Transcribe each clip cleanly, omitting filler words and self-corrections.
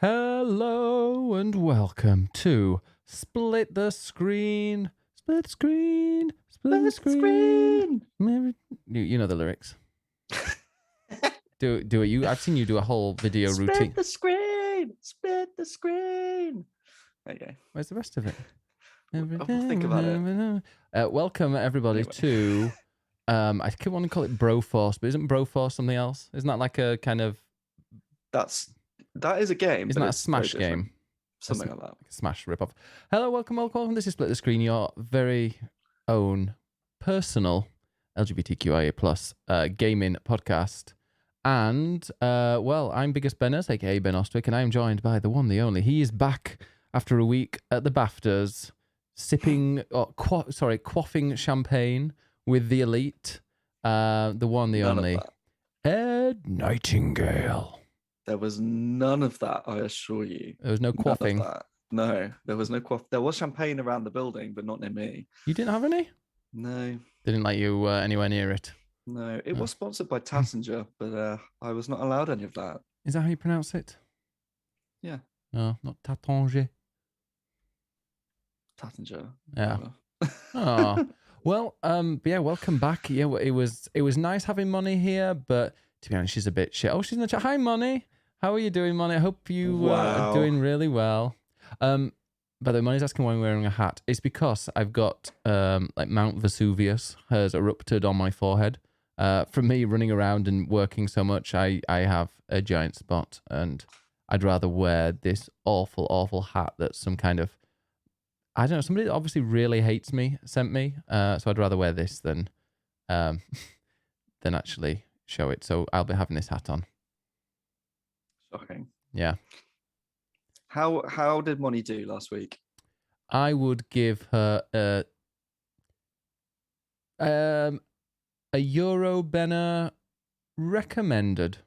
Hello and welcome to Split the Screen. Split the screen. Split the screen. You know the lyrics. Do it. I've seen you do a whole video routine. Split the screen. Split the screen. Okay. Where's the rest of it? I'll think about it. Welcome everybody to. I keep wanting to call it Broforce, but isn't Broforce something else? Isn't that like a kind of? That is a game. Isn't that a Smash game? Something like that. Like a Smash ripoff. Hello, welcome. This is Split the Screen, your very own personal LGBTQIA plus gaming podcast. And I'm BiggusBennus, aka Ben Austwick, and I am joined by the one, the only. He is back after a week at the BAFTAs, quaffing champagne with the elite, the one, the only, Ed Nightingale. There was none of that, I assure you. There was no quaffing. No, there was no quaff. There was champagne around the building, but not near me. You didn't have any? No. They didn't let you anywhere near it? No, it was sponsored by Tassinger, but I was not allowed any of that. Is that how you pronounce it? Yeah. No, not Tattanger. Tassinger. Yeah. Oh. Well, yeah, welcome back. Yeah, it was nice having Money here, but to be honest, she's a bit shit. Oh, she's in the chat. Hi, Money. How are you doing, Money? I hope you are doing really well. By the way, Money's asking why I'm wearing a hat. It's because I've got like Mount Vesuvius has erupted on my forehead. From me running around and working so much, I have a giant spot, and I'd rather wear this awful hat that's some kind of, I don't know, somebody that obviously really hates me sent me. So I'd rather wear this than actually show it. So I'll be having this hat on. Shocking. Yeah. How did Moni do last week? I would give her a BiggusBennus recommended.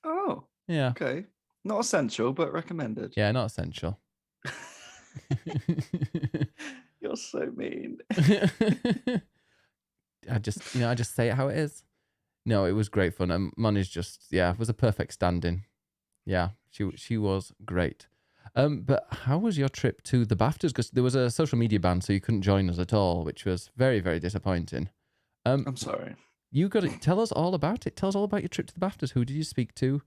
Oh. Yeah. Okay. Not essential, but recommended. Yeah, not essential. You're so mean. I just say it how it is. No, it was great fun. And Moni's just, it was a perfect stand-in. Yeah, she was great. But how was your trip to the BAFTAs? Because there was a social media ban, so you couldn't join us at all, which was very, very disappointing. I'm sorry. You got to tell us all about it. Tell us all about your trip to the BAFTAs. Who did you speak to?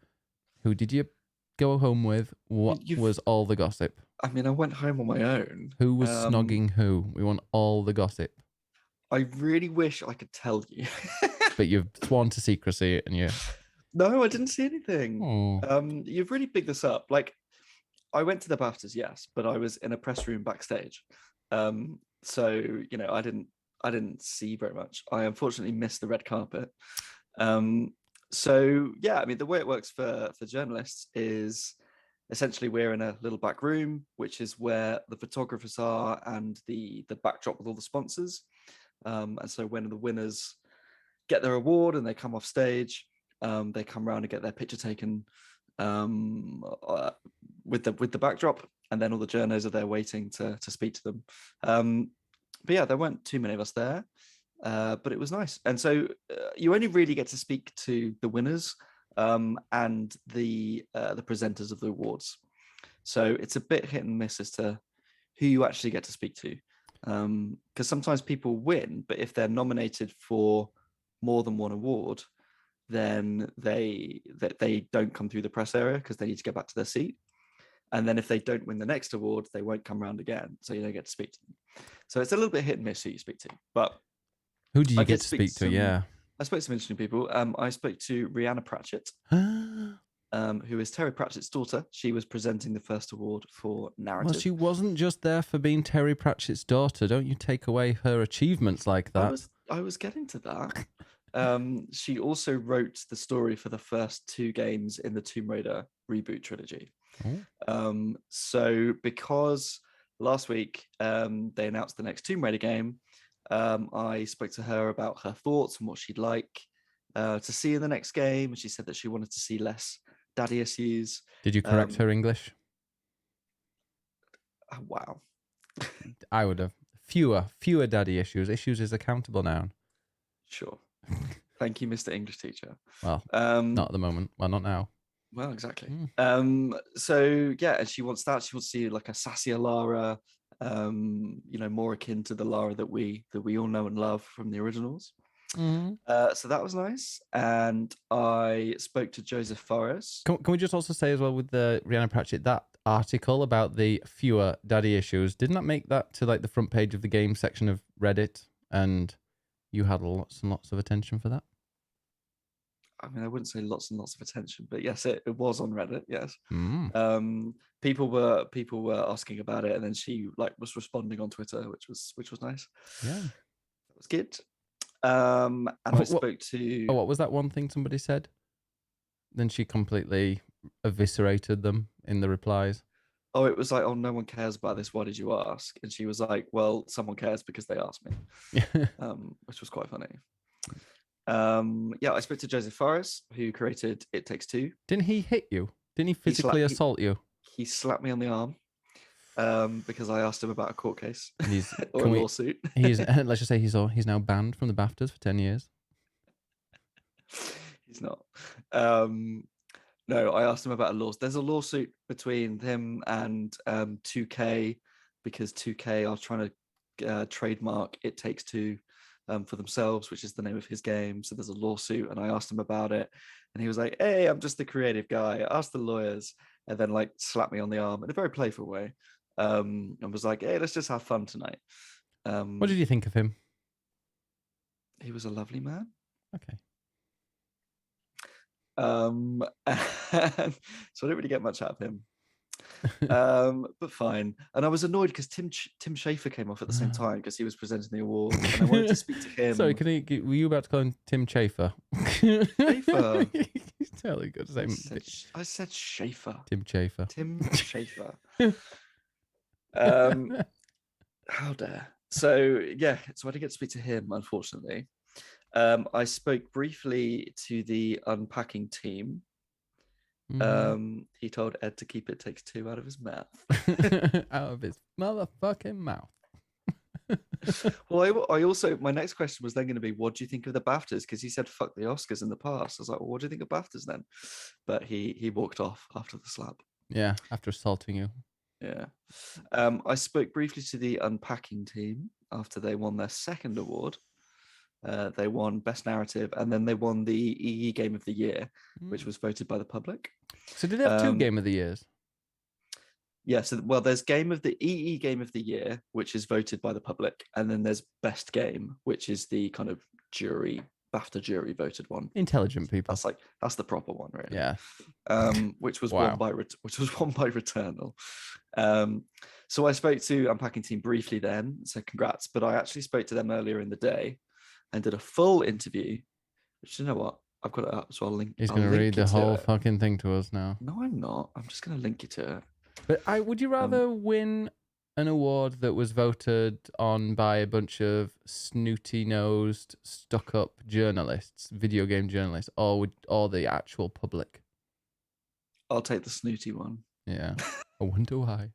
Who did you go home with? What was all the gossip? I mean, I went home on my own. Who was snogging who? We want all the gossip. I really wish I could tell you. But you've sworn to secrecy, and you... No, I didn't see anything. Oh. You've really bigged this up. Like, I went to the BAFTAs, yes, but I was in a press room backstage. So, I didn't see very much. I unfortunately missed the red carpet. So yeah, I mean, the way it works for journalists is essentially we're in a little back room, which is where the photographers are and the backdrop with all the sponsors. And so when the winners get their award and they come off stage, they come around and get their picture taken with the backdrop, and then all the journos are there waiting to speak to them. But yeah, there weren't too many of us there, but it was nice. And so you only really get to speak to the winners and the presenters of the awards. So it's a bit hit and miss as to who you actually get to speak to, because sometimes people win, but if they're nominated for more than one award, then they don't come through the press area because they need to get back to their seat. And then if they don't win the next award, they won't come around again. So you don't get to speak to them. So it's a little bit hit and miss who you speak to. But who do you get to speak to? Yeah. I spoke to some interesting people. I spoke to Rihanna Pratchett, who is Terry Pratchett's daughter. She was presenting the first award for narrative. Well, she wasn't just there for being Terry Pratchett's daughter. Don't you take away her achievements like that. I was getting to that. She also wrote the story for the first 2 games in the Tomb Raider reboot trilogy. So because last week they announced the next Tomb Raider game, I spoke to her about her thoughts and what she'd like to see in the next game, and she said that she wanted to see less daddy issues. Did you correct her English? Wow. I would have. Fewer daddy issues. Issues is a countable noun. Sure. Thank you, Mr. English teacher. Well, not at the moment. Well, not now. Well, exactly. Mm. So yeah, and she wants that. She wants to see like a sassier Lara, more akin to the Lara that we all know and love from the originals. Mm-hmm. So that was nice. And I spoke to Joseph Forrest. Can we just also say as well with the Rhiannon Pratchett, that article about the fewer daddy issues, didn't that make that to like the front page of the game section of Reddit? And you had lots and lots of attention for that? I mean, I wouldn't say lots and lots of attention, but yes, it was on Reddit. Yes. Mm. People were asking about it, and then she like was responding on Twitter, which was nice. Yeah. That was good. And I spoke to. Oh, what was that one thing somebody said? Then she completely eviscerated them in the replies. Oh, it was like, oh, no one cares about this. Why did you ask? And she was like, well, someone cares because they asked me, which was quite funny. Yeah, I spoke to Joseph Forrest, who created It Takes Two. Didn't he hit you? Didn't he physically assault you? He slapped me on the arm because I asked him about a court case or a lawsuit. Let's just say he's now banned from the BAFTAs for 10 years. He's not. No, I asked him about a lawsuit. There's a lawsuit between him and 2K because 2K are trying to trademark It Takes Two for themselves, which is the name of his game. So there's a lawsuit, and I asked him about it, and he was like, "Hey, I'm just the creative guy. Ask the lawyers," and then like slapped me on the arm in a very playful way, and was like, "Hey, let's just have fun tonight." What did you think of him? He was a lovely man. Okay. So I didn't really get much out of him. But fine. And I was annoyed because Tim Schafer came off at the same time because he was presenting the award, and I wanted to speak to him. Sorry, were you about to call him Tim Schafer? Schafer. He's totally good. I said Schafer. Tim Schafer. Tim Schafer. How dare. So yeah, so I didn't get to speak to him, unfortunately. I spoke briefly to the unpacking team. He told Ed to keep It Takes Two out of his mouth. Out of his motherfucking mouth. Well, I also, my next question was then going to be, what do you think of the BAFTAs? Because he said fuck the Oscars in the past. I was like, well, what do you think of BAFTAs then? But he walked off after the slap. Yeah, after assaulting you. Yeah. I spoke briefly to the unpacking team after they won their second award. They won Best Narrative, and then they won the EE Game of the Year, which was voted by the public. So did they have 2 Game of the Years? Yeah, so well, there's EE Game of the Year, which is voted by the public, and then there's Best Game, which is the kind of BAFTA jury voted one. Intelligent people. That's the proper one, really. Yeah. Which was won by Returnal. So I spoke to Unpacking Team briefly then, so congrats. But I actually spoke to them earlier in the day and did a full interview. Which, you know what? I've got it up, so I'll link. He's going to read the whole fucking thing to us now. No, I'm not. I'm just going to link you to it. But would you rather win an award that was voted on by a bunch of snooty-nosed, stuck-up journalists, video game journalists, or the actual public? I'll take the snooty one. Yeah. I wonder why.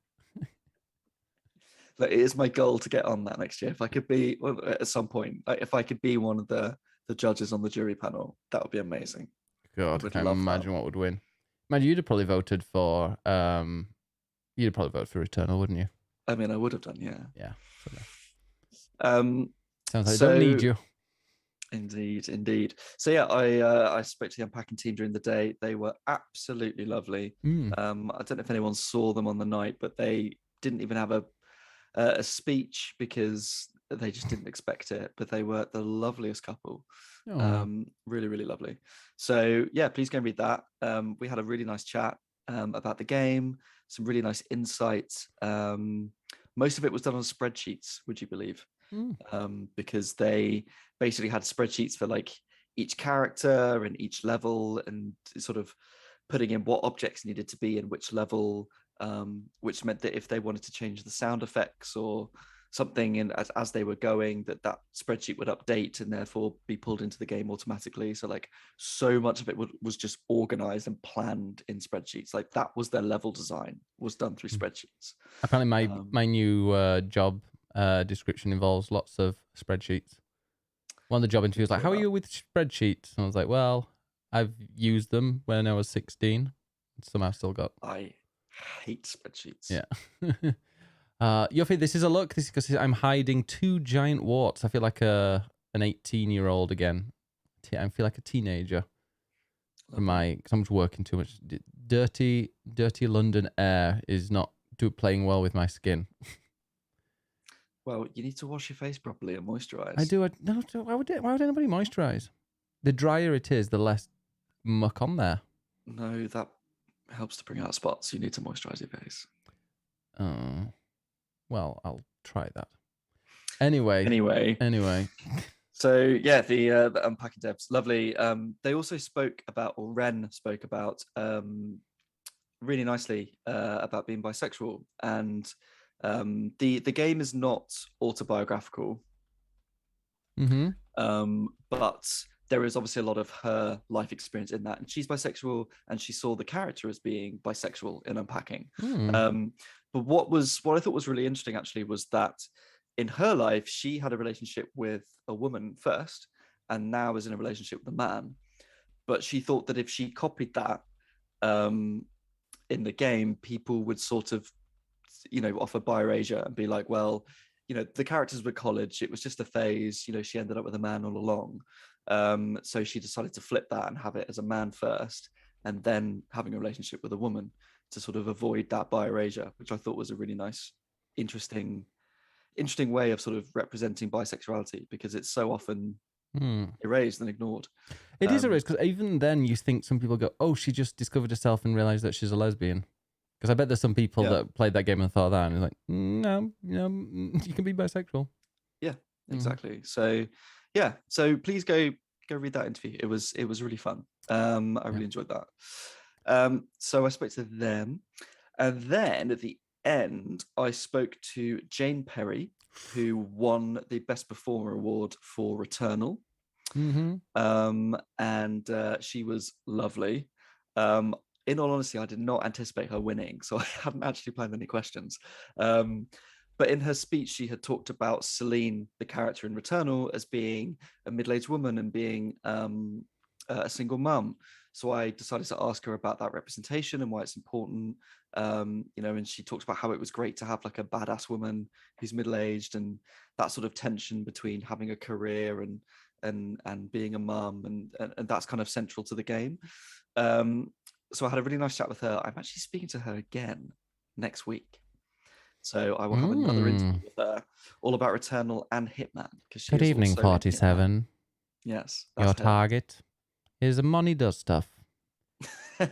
Like, it is my goal to get on that next year. If I could be, at some point, if I could be one of the judges on the jury panel, that would be amazing. God, I can't imagine what would win. Man, you'd have probably voted for Returnal, wouldn't you? I mean, I would have done, yeah. Yeah. Sounds like they don't need you. Indeed. So yeah, I spoke to the Unpacking team during the day. They were absolutely lovely. I don't know if anyone saw them on the night, but they didn't even have a speech because they just didn't expect it. But they were the loveliest couple. Really, really lovely. So yeah, please go and read that. We had a really nice chat about the game, some really nice insights. Most of it was done on spreadsheets, would you believe? Because they basically had spreadsheets for like each character and each level, and sort of putting in what objects needed to be in which level, which meant that if they wanted to change the sound effects or something in as they were going, that spreadsheet would update and therefore be pulled into the game automatically. So like so much of it was just organized and planned in spreadsheets. Like that was their level design, was done through spreadsheets. Apparently my new job description involves lots of spreadsheets. One of the job interviews was like, how are you with spreadsheets? And I was like, well, I've used them when I was 16. somehow still got. I hate spreadsheets. Yeah. Yofi, this is a look. This is because I'm hiding 2 giant warts. I feel like an 18-year-old again. I feel like a teenager. Because I'm just working too much. Dirty London air is not playing well with my skin. Well, you need to wash your face properly and moisturize. I do. No, why would anybody moisturize? The drier it is, the less muck on there. No, that helps to bring out spots. You need to moisturize your face. Well, I'll try that. Anyway. So yeah, the unpacking devs, lovely. They also spoke about, or Ren spoke about, really nicely about being bisexual, and the game is not autobiographical, but there is obviously a lot of her life experience in that, and she's bisexual, and she saw the character as being bisexual in unpacking. But what I thought was really interesting actually was that in her life she had a relationship with a woman first, and now is in a relationship with a man. But she thought that if she copied that in the game, people would sort of, offer bi-erasure and be like, well, the characters were college, it was just a phase, she ended up with a man all along. So she decided to flip that and have it as a man first, and then having a relationship with a woman to sort of avoid that bi-erasure, which I thought was a really nice, interesting way of sort of representing bisexuality, because it's so often erased and ignored. It is erased, because even then you think some people go, oh, she just discovered herself and realized that she's a lesbian. Because I bet there's some people that played that game and thought that, and it's like, no, you can be bisexual. Yeah, exactly. So yeah, so please go read that interview. It was really fun. I really enjoyed that. So I spoke to them, and then at the end I spoke to Jane Perry, who won the Best Performer Award for Returnal. And she was lovely. In all honesty, I did not anticipate her winning, so I hadn't actually planned any questions. But in her speech, she had talked about Celine, the character in Returnal, as being a middle-aged woman and being a single mum. So I decided to ask her about that representation and why it's important. And she talked about how it was great to have like a badass woman who's middle-aged, and that sort of tension between having a career and being a mum, and that's kind of central to the game. So I had a really nice chat with her. I'm actually speaking to her again next week. So I will have another interview with her, all about Returnal and Hitman. Good evening, 47. Yes. Your target is a money does stuff, who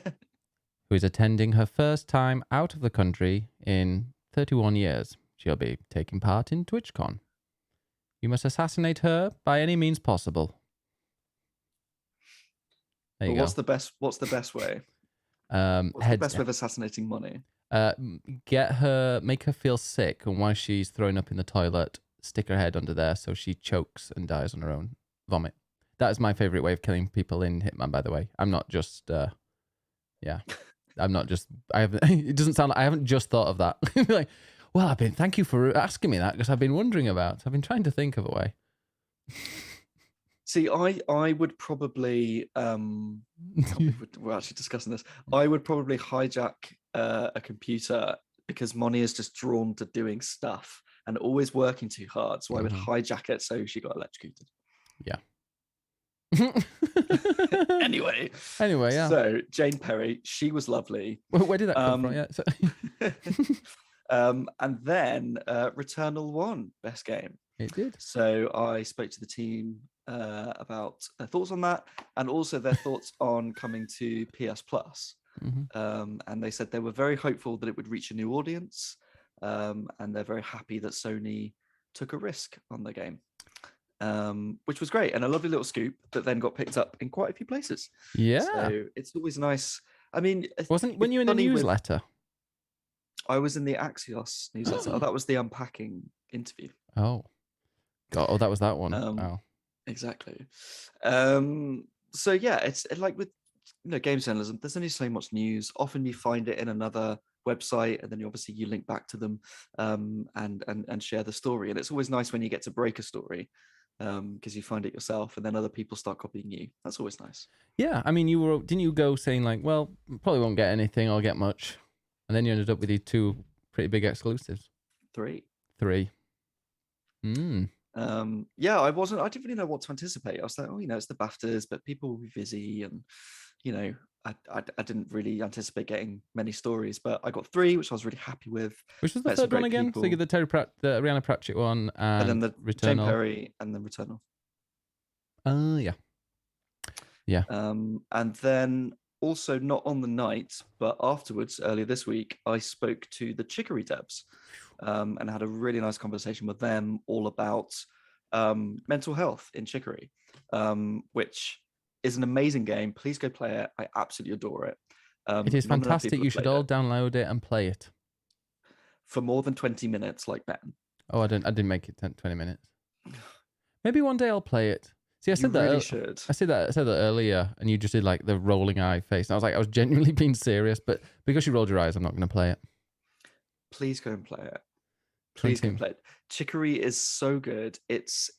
is attending her first time out of the country in 31 years. She'll be taking part in TwitchCon. You must assassinate her by any means possible. There you go. What's the best way? What's the best way of assassinating money? Make her feel sick, and while she's thrown up in the toilet, stick her head under there so she chokes and dies on her own vomit. That is my favorite way of killing people in Hitman, by the way. I'm not just, I'm not just, it doesn't sound like, I haven't just thought of that. Like, well, thank you for asking me that, because I've been wondering I've been trying to think of a way. See, I would probably, we're actually discussing this. I would probably hijack a computer, because Moni is just drawn to doing stuff and always working too hard. So I would hijack it so she got electrocuted. Yeah. Anyway, yeah. So Jane Perry, she was lovely. Where did that come from? Yeah. And then Returnal won Best Game. It did. So I spoke to the team about their thoughts on that, and also their thoughts on coming to PS Plus. And they said they were very hopeful that it would reach a new audience, and they're very happy that Sony took a risk on the game, which was great, and a lovely little scoop that then got picked up in quite a few places. Yeah. So it's always nice. I mean, when you in a newsletter? I was in the Axios newsletter. Oh, that was the unpacking interview. Oh, God. Oh, that was that one. Oh. Exactly. So yeah, it's like with games journalism, there's only so much news. Often you find it in another website, and then you link back to them and share the story. And it's always nice when you get to break a story because you find it yourself, and then other people start copying you. That's always nice. Yeah, I mean, didn't you go saying like, well, probably won't get anything or get much, and then you ended up with these 2 pretty big exclusives. 3. 3. Yeah, I didn't really know what to anticipate. I was like, oh, it's the BAFTAs, but people will be busy, and I didn't really anticipate getting many stories, but I got 3, which I was really happy with. Which was the third one again? So you get the Rihanna Pratchett one, and then the Returnal. Jane Perry, and then Returnal. Yeah. And then also not on the night, but afterwards, earlier this week, I spoke to the Chicory devs, and had a really nice conversation with them all about mental health in Chicory, which is an amazing game. Please go play it. I absolutely adore it. It is fantastic. You should all download it and play it. For more than 20 minutes, like Ben. Oh, I didn't make it 20 minutes. Maybe one day I'll play it. See, I said You that. really should. I said that earlier, and you just did like the rolling eye face. And I was like, I was genuinely being serious, but because you rolled your eyes, I'm not going to play it. Please go and play it. Please go and play it. Chicory is so good. It's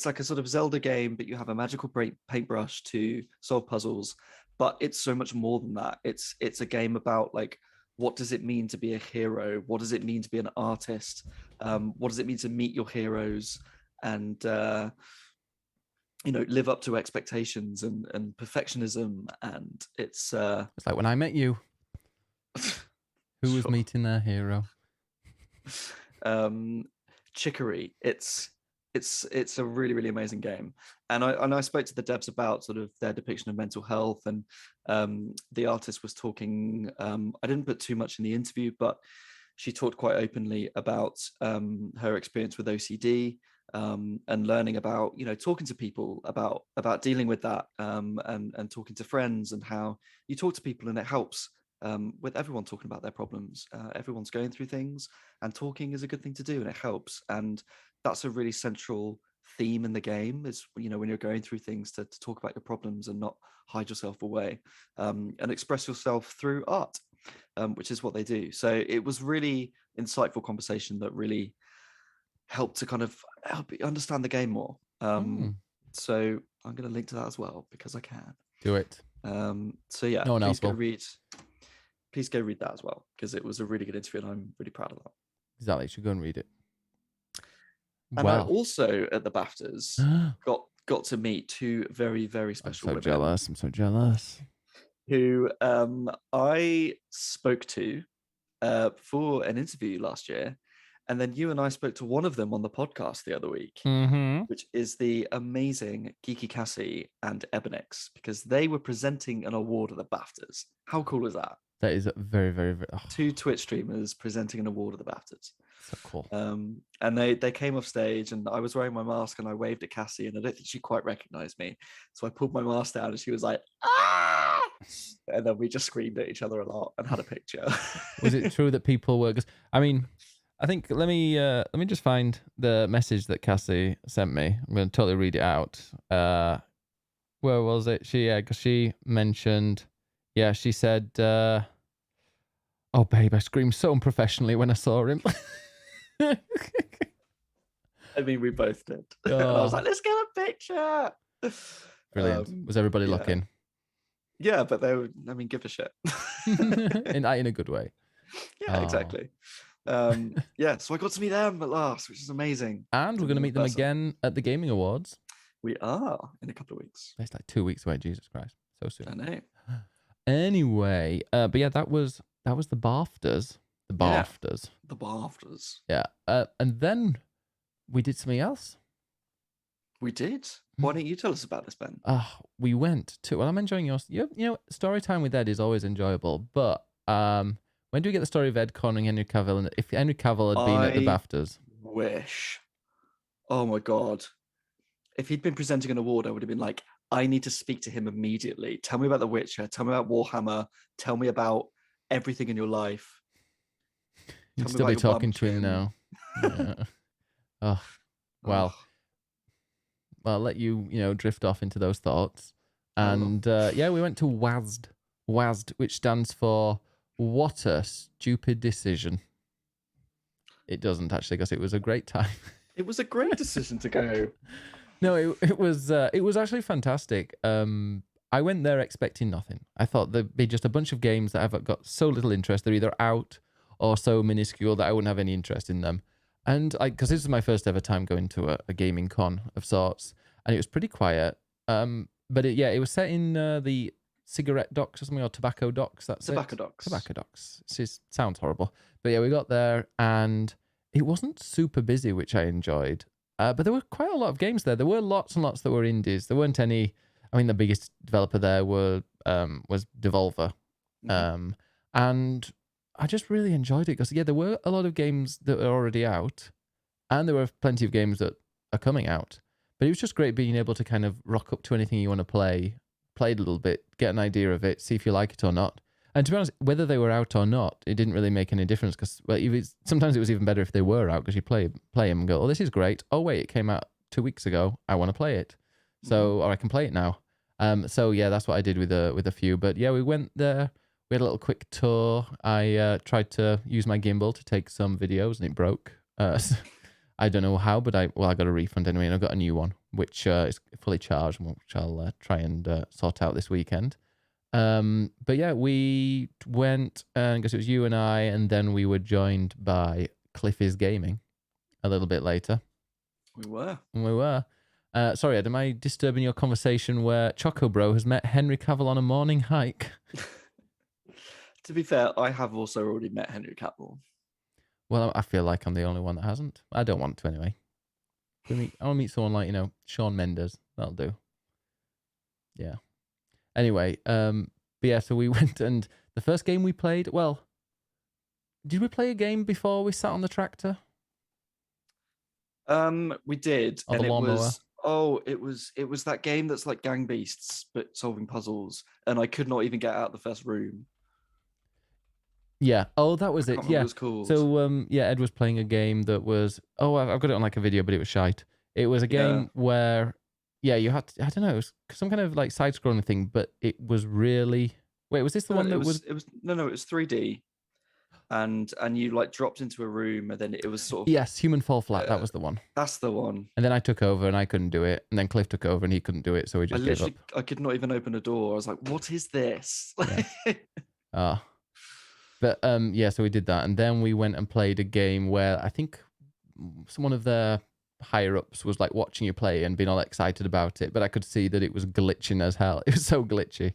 like a sort of Zelda game, but you have a magical paintbrush to solve puzzles. But it's so much more than that. It's a game about like, what does it mean to be a hero? What does it mean to be an artist? What does it mean to meet your heroes and live up to expectations and perfectionism? And it's like when I met you. Who was meeting their hero? Chicory. It's a really, really amazing game. And I spoke to the devs about sort of their depiction of mental health, and the artist was talking. I didn't put too much in the interview, but she talked quite openly about her experience with OCD, and learning about talking to people about dealing with that, and talking to friends, and how you talk to people and it helps. With everyone talking about their problems, everyone's going through things, and talking is a good thing to do, and it helps. And that's a really central theme in the game, is when you're going through things, to talk about your problems and not hide yourself away, and express yourself through art, which is what they do. So it was really insightful conversation that really helped to kind of help you understand the game more. So I'm going to link to that as well, because I can. Do it. So yeah, no one else will. Please go read that as well, because it was a really good interview, and I'm really proud of that. Exactly, you should go and read it. And I also, at the BAFTAs, got to meet 2 very, very special women. I'm so jealous. Who I spoke to for an interview last year, and then you and I spoke to one of them on the podcast the other week, which is the amazing Geeky Cassie and Ebonix, because they were presenting an award at the BAFTAs. How cool is that? That is very, very, very... 2 Twitch streamers presenting an award at the BAFTAs. So cool. And they came off stage, and I was wearing my mask, and I waved at Cassie, and I don't think she quite recognized me. So I pulled my mask down, and she was like, "Ah!" And then we just screamed at each other a lot and had a picture. Was it true that people were... Cause, I mean, I think, let me just find the message that Cassie sent me. I'm going to totally read it out. Where was it? Because she mentioned... Yeah, she said, oh, babe, I screamed so unprofessionally when I saw him. I mean, we both did. And I was like, let's get a picture. Brilliant. Was everybody looking? Yeah, but they were, give a shit. in a good way. Yeah, exactly. Yeah, so I got to meet them at last, which is amazing. And we're going to meet them again at the Gaming Awards. We are, in a couple of weeks. It's like 2 weeks away, Jesus Christ. So soon. I know. Anyway, but yeah, that was the BAFTAs. The BAFTAs. Yeah, the BAFTAs. Yeah. And then we did something else. We did. Why don't you tell us about this, Ben? We went to... Well, I'm enjoying yours. Story time with Ed is always enjoyable, but when do we get the story of Ed cornering Henry Cavill? And if Henry Cavill had been at the BAFTAs? Wish. Oh my God. If he'd been presenting an award, I would have been like, I need to speak to him immediately. Tell me about The Witcher. Tell me about Warhammer. Tell me about everything in your life. You'd still be talking to him now. Yeah. Oh, well. Well, I'll let you, drift off into those thoughts. And we went to WASD. WASD, which stands for What a Stupid Decision. It doesn't actually, because it was a great time. It was a great decision to go. No, it was actually fantastic. I went there expecting nothing. I thought there'd be just a bunch of games that I've got so little interest. They're either out or so minuscule that I wouldn't have any interest in them. And because this is my first ever time going to a gaming con of sorts, and it was pretty quiet. But it was set in the cigarette docks or something, or tobacco docks. That's Tobacco it. docks. Tobacco docks. It just sounds horrible. But yeah, we got there and it wasn't super busy, which I enjoyed. But there were quite a lot of games there. There were lots and lots that were indies. There weren't any. I mean, the biggest developer there was Devolver, and I just really enjoyed it because there were a lot of games that were already out, and there were plenty of games that are coming out. But it was just great being able to kind of rock up to anything you want to play it a little bit, get an idea of it, see if you like it or not. And to be honest, whether they were out or not, it didn't really make any difference because sometimes it was even better if they were out because you play them and go, oh, this is great. Oh, wait, it came out 2 weeks ago. I want to play it. So, or I can play it now. So yeah, that's what I did with a few. But yeah, we went there. We had a little quick tour. I tried to use my gimbal to take some videos and it broke. I don't know how, but I got a refund anyway, and I got a new one, which is fully charged, which I'll try and sort out this weekend. But yeah, we went, and I guess it was you and I, and then we were joined by Cliffy's Gaming a little bit later. We were. Sorry, Ed, am I disturbing your conversation where Choco Bro has met Henry Cavill on a morning hike? To be fair, I have also already met Henry Cavill. Well, I feel like I'm the only one that hasn't. I don't want to anyway. I want to meet someone like, Shawn Mendes. That'll do. Yeah. Anyway, but yeah, so we went, and the first game we played, well, did we play a game before we sat on the tractor? We did. Or and the lawnmower? it was that game that's like Gang Beasts, but solving puzzles, and I could not even get out of the first room. Yeah. Oh, that was I it. can't remember Yeah. what it was called. So, Ed was playing a game that was. Oh, I've got it on like a video, but it was shite. It was a game where, you had to, I don't know, it was some kind of like side-scrolling thing, but it was really. Wait, was this the one that was? It was 3D, and you like dropped into a room, and then it was sort of. Yes, Human Fall Flat. That was the one. That's the one. And then I took over, and I couldn't do it. And then Cliff took over, and he couldn't do it, so he just gave up. I could not even open a door. I was like, "What is this?" Yeah. But so we did that, and then we went and played a game where I think one of the higher ups was like watching you play and being all excited about it, but I could see that it was glitching as hell. It was so glitchy,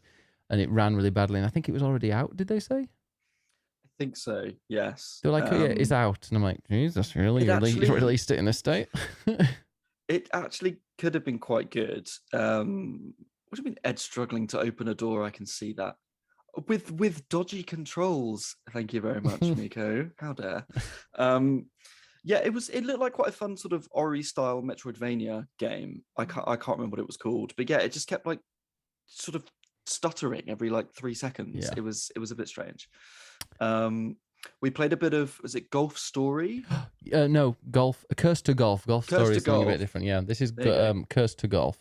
and it ran really badly. And I think it was already out. Did they say? I think so. Yes. They're like, it's out, and I'm like, Jesus, really? You released it in this state? It actually could have been quite good. What do you mean, Ed struggling to open a door? I can see that. With dodgy controls. Thank you very much, Miko. How dare. It looked like quite a fun sort of Ori style Metroidvania game. I can't remember what it was called, but yeah, it just kept like sort of stuttering every like 3 seconds. Yeah. It was a bit strange. We played a bit of, was it Golf Story? No, Golf. Curse to Golf. Golf Story is something a bit different. Yeah, this is Curse to Golf.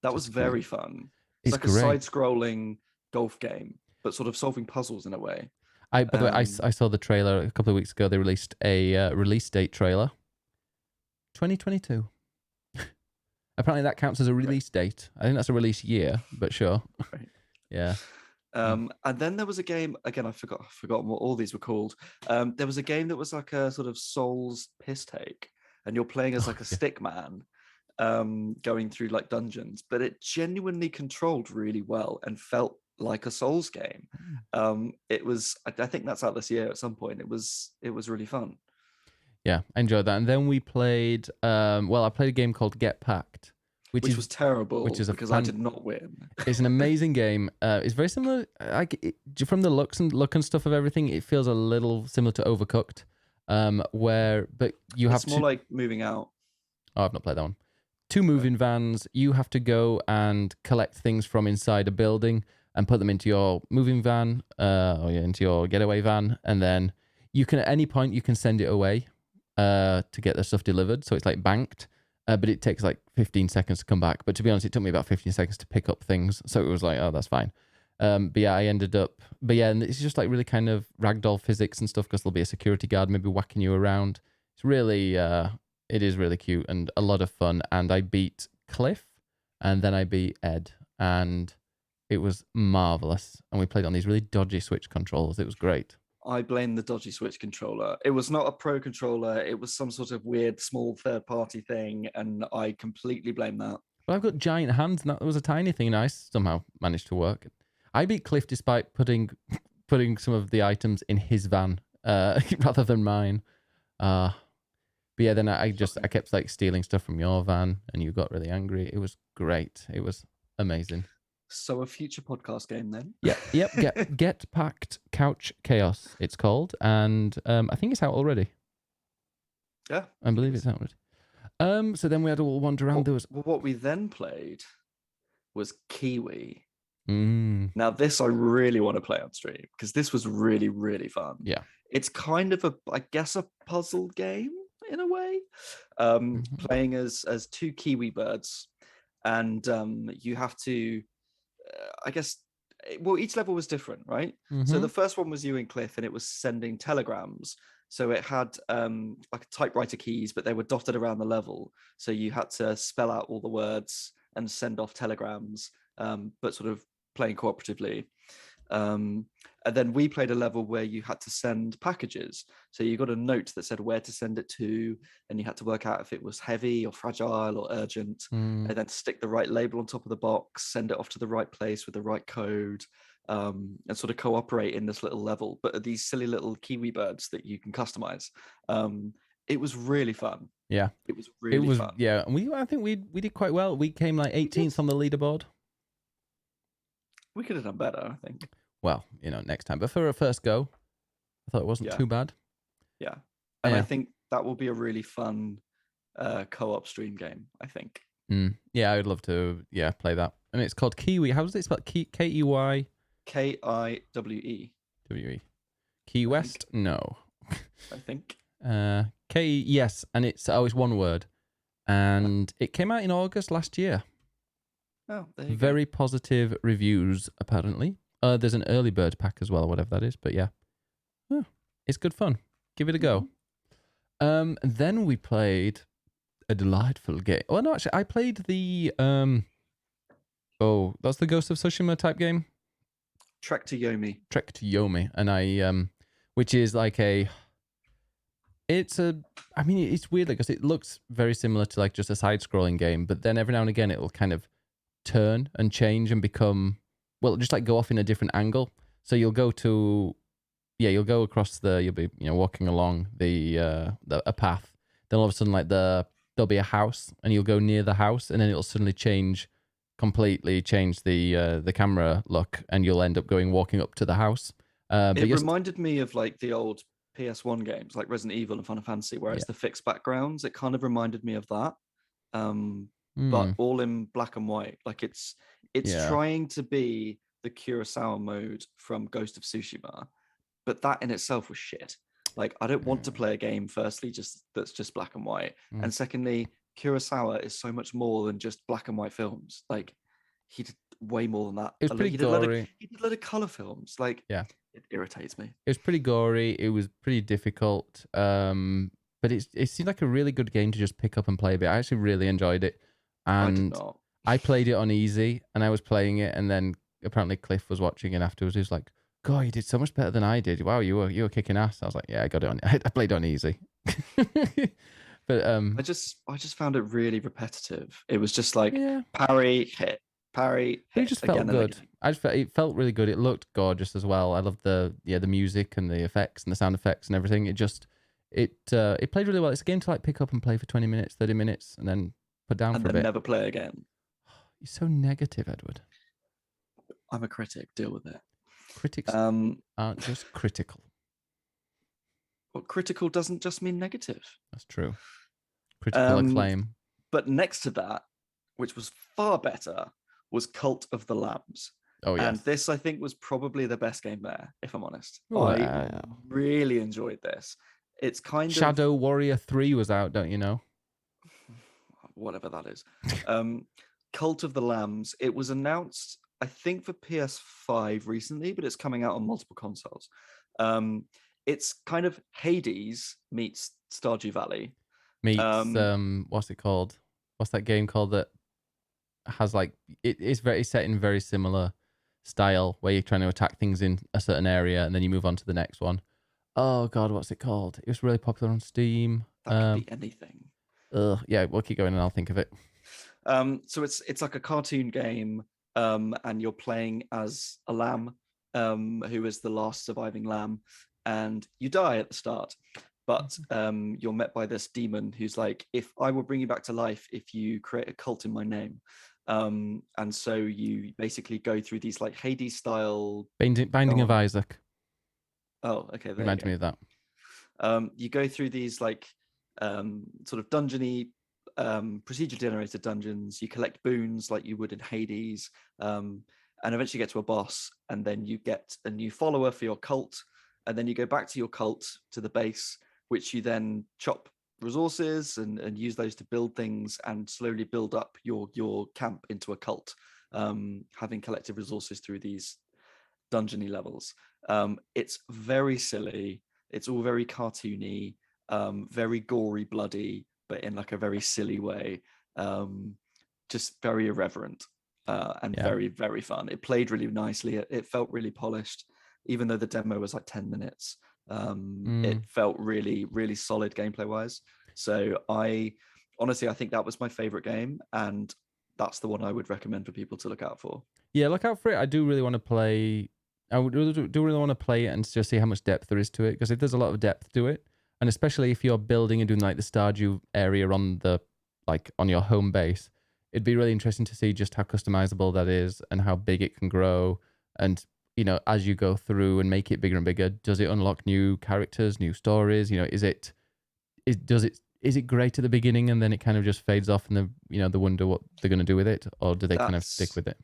That was very fun. It's like great. A side-scrolling golf game, but sort of solving puzzles in a way. By the way, I saw the trailer a couple of weeks ago. They released a release date trailer. 2022. Apparently that counts as a release date. I think that's a release year, but sure. Right. Yeah. And then there was a game, again, I've forgotten what all these were called. There was a game that was like a sort of Souls piss take, and you're playing as like a stick man, going through like dungeons, but it genuinely controlled really well and felt like a Souls game. It was, I think that's out this year at some point. It was really fun. Yeah, I enjoyed that. And then we played, I played a game called Get Packed, which was terrible. Because I did not win. It's an amazing game. It's very similar, from the look and stuff of everything. It feels a little similar to Overcooked, but you have it's more like Moving Out. Oh, I've not played that one. 2 moving vans. You have to go and collect things from inside a building and put them into your moving van, into your getaway van, and then you can at any point you can send it away to get the stuff delivered. So it's like banked, but it takes like 15 seconds to come back. But to be honest, it took me about 15 seconds to pick up things, so it was like, oh, that's fine. But yeah, I ended up. But yeah, and it's just like really kind of ragdoll physics and stuff because there'll be a security guard maybe whacking you around. It's really, It is really cute and a lot of fun. And I beat Cliff, and then I beat Ed, and it was marvelous. And we played on these really dodgy Switch controls. It was great. I blame the dodgy Switch controller. It was not a pro controller. It was some sort of weird small third-party thing, and I completely blame that. But I've got giant hands, and that was a tiny thing, and I somehow managed to work. I beat Cliff despite putting some of the items in his van rather than mine. But yeah, then I kept like stealing stuff from your van, and you got really angry. It was great. It was amazing. So a future podcast game then? Yep. Get Packed Couch Chaos, it's called, and I think it's out already. Yeah, I believe it's out already. So then we had a little wander around. What we then played was Kiwi. Now this I really want to play on stream because this was really, really fun. Yeah. It's kind of a puzzle game in a way. Playing as two Kiwi birds, and you have to each level was different, right? So the first one was you and Cliff, and it was sending telegrams. So it had like typewriter keys, but they were dotted around the level. So you had to spell out all the words and send off telegrams, but sort of playing cooperatively. And then we played a level where you had to send packages. So you got a note that said where to send it to, and you had to work out if it was heavy or fragile or urgent, and then stick the right label on top of the box, send it off to the right place with the right code, and sort of cooperate in this little level. But these silly little Kiwi birds that you can customize. It was really fun. Yeah. It was really fun. Yeah. And I think we did quite well. We came like 18th on the leaderboard. We could have done better, I think. Well, next time. But for a first go, I thought it wasn't too bad. Yeah. And I think that will be a really fun co-op stream game, I think. Yeah, I would love to, play that. And it's called Kiwi. How does it spell? K-E-Y? Kiwe. W-E. Key West? No. I think. Yes. And it's one word. And it came out in August last year. Oh, there you go. Very positive reviews, apparently. There's an early bird pack as well, or whatever that is. But yeah, it's good fun. Give it a go. Then we played a delightful game. Oh no, actually, I played the that's the Ghost of Tsushima type game. Trek to Yomi, and I which is like it's weird because it looks very similar to like just a side-scrolling game, but then every now and again it'll kind of turn and change and become just like go off in a different angle. So you'll go across you'll be walking along a path. Then all of a sudden there'll be a house, and you'll go near the house, and then it'll suddenly completely change the camera look, and you'll end up walking up to the house. It reminded me of like the old PS1 games like Resident Evil and Final Fantasy, where it's the fixed backgrounds. It kind of reminded me of that. But all in black and white. Like it's trying to be the Kurosawa mode from Ghost of Tsushima, but that in itself was shit. Like I don't want to play a game, firstly, that's just black and white. And secondly, Kurosawa is so much more than just black and white films. Like he did way more than that. It was pretty gory. He did a lot of color films. Like it irritates me. It was pretty gory. It was pretty difficult. But it seemed like a really good game to just pick up and play a bit. I actually really enjoyed it. And I did not. I played it on easy, and I was playing it, and then apparently Cliff was watching it afterwards. He was like, "God, you did so much better than I did. Wow, you were kicking ass." I was like, "Yeah, I got it on. I played on easy." But I just found it really repetitive. It was just like parry, hit, parry, hit. It just felt good. It felt really good. It looked gorgeous as well. I loved the music and the effects and the sound effects and everything. It played really well. It's a game to like pick up and play for 20 minutes, 30 minutes, and then put down for a bit. Never play again. You're so negative, Edward. I'm a critic. Deal with it. Critics aren't just critical. Well, critical doesn't just mean negative. That's true. Critical acclaim. But next to that, which was far better, was Cult of the Lambs. Oh yeah. And this, I think, was probably the best game there, if I'm honest. Wow. I really enjoyed this. It's kind of Shadow Warrior 3 was out, don't you know? Whatever that is. Cult of the Lambs. It was announced, I think, for PS5 recently, but it's coming out on multiple consoles. It's kind of Hades meets Stardew Valley. meets what's it called? What's that game called that has like it's very set in very similar style where you're trying to attack things in a certain area and then you move on to the next one. Oh God, what's it called? It was really popular on Steam. That could be anything. Yeah, we'll keep going and I'll think of it. So it's like a cartoon game, and you're playing as a lamb, who is the last surviving lamb, and you die at the start. But you're met by this demon who's like, if I will bring you back to life if you create a cult in my name. And so you basically go through these like Hades style. Binding of Isaac. Oh, okay. Reminded me of that. You go through these like sort of dungeony, procedure generated dungeons. You collect boons like you would in Hades, and eventually get to a boss, and then you get a new follower for your cult, and then you go back to your cult, to the base, which you then chop resources and use those to build things and slowly build up your camp into a cult, having collected resources through these dungeony levels. It's very silly. It's all very cartoony, very gory, bloody, but in like a very silly way. Just very irreverent, and very, very fun. It played really nicely. It felt really polished, even though the demo was like 10 minutes. It felt really, really solid gameplay wise. So I think that was my favorite game, and that's the one I would recommend for people to look out for. Yeah, look out for it. I do really want to play. I do really want to play it and just see how much depth there is to it. Because if there's a lot of depth to it, and especially if you're building and doing like the Stardew area on the on your home base, it'd be really interesting to see just how customizable that is and how big it can grow. And as you go through and make it bigger and bigger, does it unlock new characters, new stories? Is it great at the beginning and then it kind of just fades off and they wonder what they're going to do with it, or do they kind of stick with it?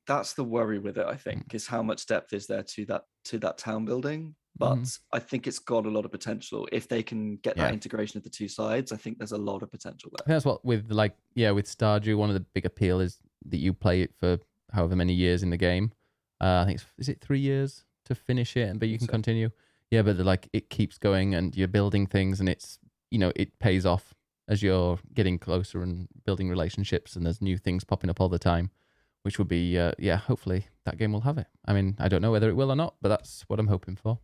That's the worry with it, I think, is how much depth is there to that town building. But I think it's got a lot of potential if they can get that integration of the two sides. I think there's a lot of potential there. I think that's what with Stardew, one of the big appeal is that you play it for however many years in the game. I think is it 3 years to finish it, but you can continue. Yeah, but it keeps going and you're building things, and it's it pays off as you're getting closer and building relationships, and there's new things popping up all the time, which would be hopefully that game will have it. I mean, I don't know whether it will or not, but that's what I'm hoping for.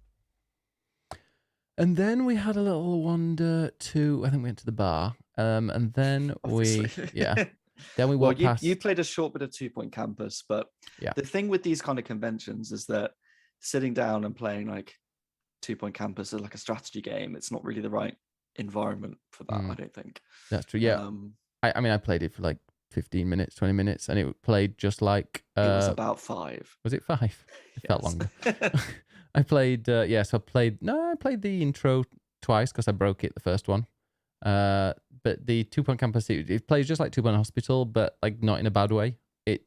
And then we had a little wander to, I think we went to the bar, and then then we walked past. You played a short bit of 2 Point Campus, but the thing with these kind of conventions is that sitting down and playing like 2 Point Campus is like a strategy game. It's not really the right environment for that, I don't think. That's true. Yeah. I mean, I played it for like 15 minutes, 20 minutes, and it played just like... it was about 5. Was it 5? It felt longer. I played, so I played the intro twice because I broke it the first one. But the 2 Point Campus, it plays just like 2 Point Hospital, but like not in a bad way. It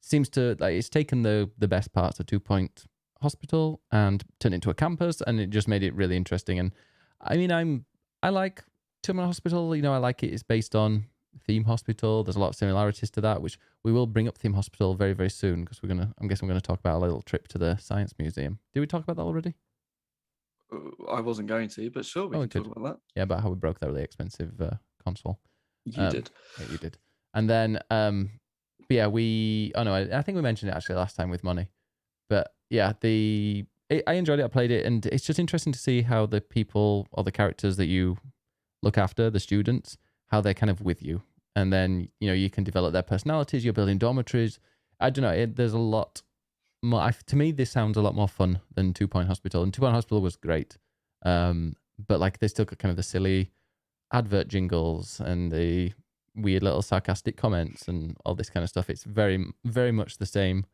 seems to, it's taken the best parts of 2 Point Hospital and turned it into a campus, and it just made it really interesting. And I mean, I like 2 Point Hospital, I like it. It's based on Theme Hospital. There's a lot of similarities to that, which we will bring up Theme Hospital very, very soon, because I'm guessing we're going to talk about a little trip to the Science Museum. Did we talk about that already? I wasn't going to, but sure, we can talk about that. Yeah, about how we broke that really expensive console. You did. Yeah, you did. And then, I think we mentioned it actually last time with money. But yeah, I enjoyed it. I played it, and it's just interesting to see how the people or the characters that you look after, the students, how they're kind of with you. And then, you can develop their personalities. You're building dormitories. I don't know. There's a lot more. To me, this sounds a lot more fun than 2 Point Hospital. And 2 Point Hospital was great. But they still got kind of the silly advert jingles and the weird little sarcastic comments and all this kind of stuff. It's very, very much the same,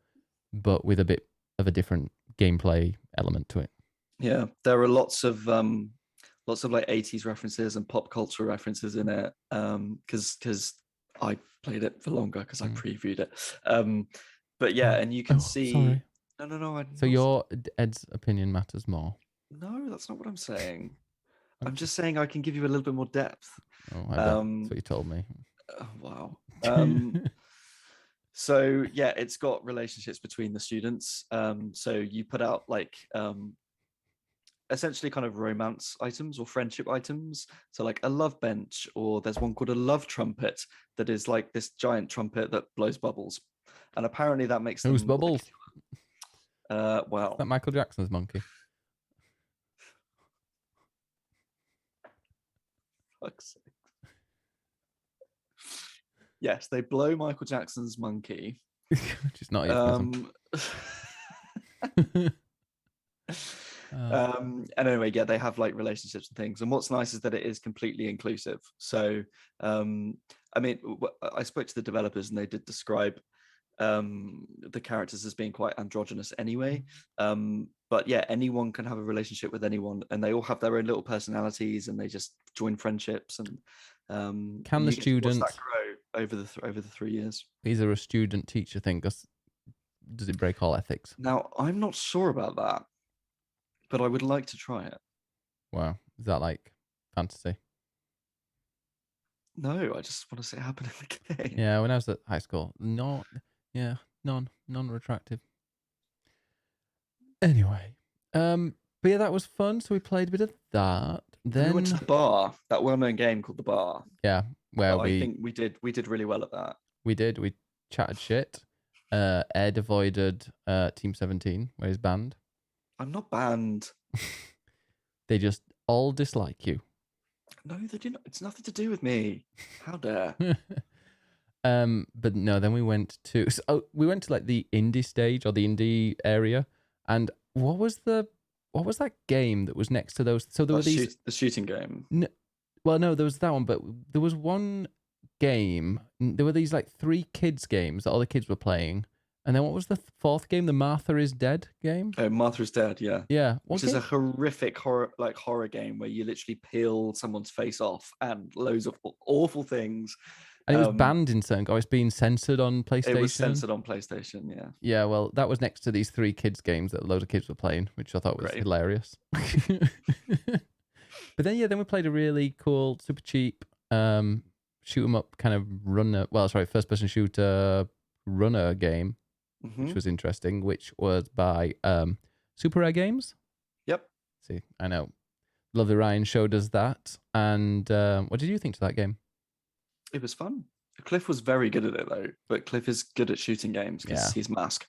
but with a bit of a different gameplay element to it. Yeah, there are lots of like 80s references and pop culture references in it, because I played it for longer because I previewed it. But yeah, and you can see. Sorry. No. So your Ed's opinion matters more. No, that's not what I'm saying. I'm just saying I can give you a little bit more depth. Oh, I bet. That's what you told me. Wow. So yeah, it's got relationships between the students. So you put out like essentially kind of romance items or friendship items. So like a love bench, or there's one called a love trumpet that is like this giant trumpet that blows bubbles, and apparently that makes Who's them Bubbles? Is well, that Michael Jackson's monkey? fuck's sake. Yes, they blow Michael Jackson's monkey. Which is not euphemism. And anyway, yeah, they have like relationships and things. And what's nice is that it is completely inclusive. So, I mean, I spoke to the developers and they did describe the characters as being quite androgynous anyway. But yeah, anyone can have a relationship with anyone, and they all have their own little personalities, and they just join friendships. And Can the students that grow over the 3 years? Is there a student teacher thing? Does it break all ethics? Now, I'm not sure about that, but I would like to try it. Wow, is that like fantasy? No, I just want to see it happen in the game. Yeah, when I was at high school, non-retractive. Anyway, but yeah, that was fun. So we played a bit of that. Then we went to the bar, that well-known game called the bar. Yeah, where I think we did really well at that. We chatted shit. Ed avoided Team 17, where he's banned. I'm not banned. They just all dislike you. No, they do not. It's nothing to do with me. How dare? But no, then we went to like the indie stage or the indie area, and what was that game that was next to those? So there were these the shooting game. Well, no, there was that one, but there was one game. There were these like 3 kids games that all the kids were playing, and then what was the 4th game? The Martha is Dead game. Oh, Martha is Dead. Yeah. Yeah. Which is a horrific horror game where you literally peel someone's face off and loads of awful things. And it was banned in certain. It's being censored on PlayStation. It was censored on PlayStation, yeah. Yeah, well, that was next to these 3 kids games that a load of kids were playing, which I thought was hilarious. But then, then we played a really cool, super cheap, shoot 'em up kind of first person shooter runner game, which was interesting, which was by Super Rare Games. Yep. See, I know. Lovely Ryan showed us that. And what did you think to that game? It was fun. Cliff was very good at it, though. But Cliff is good at shooting games because he's Mask.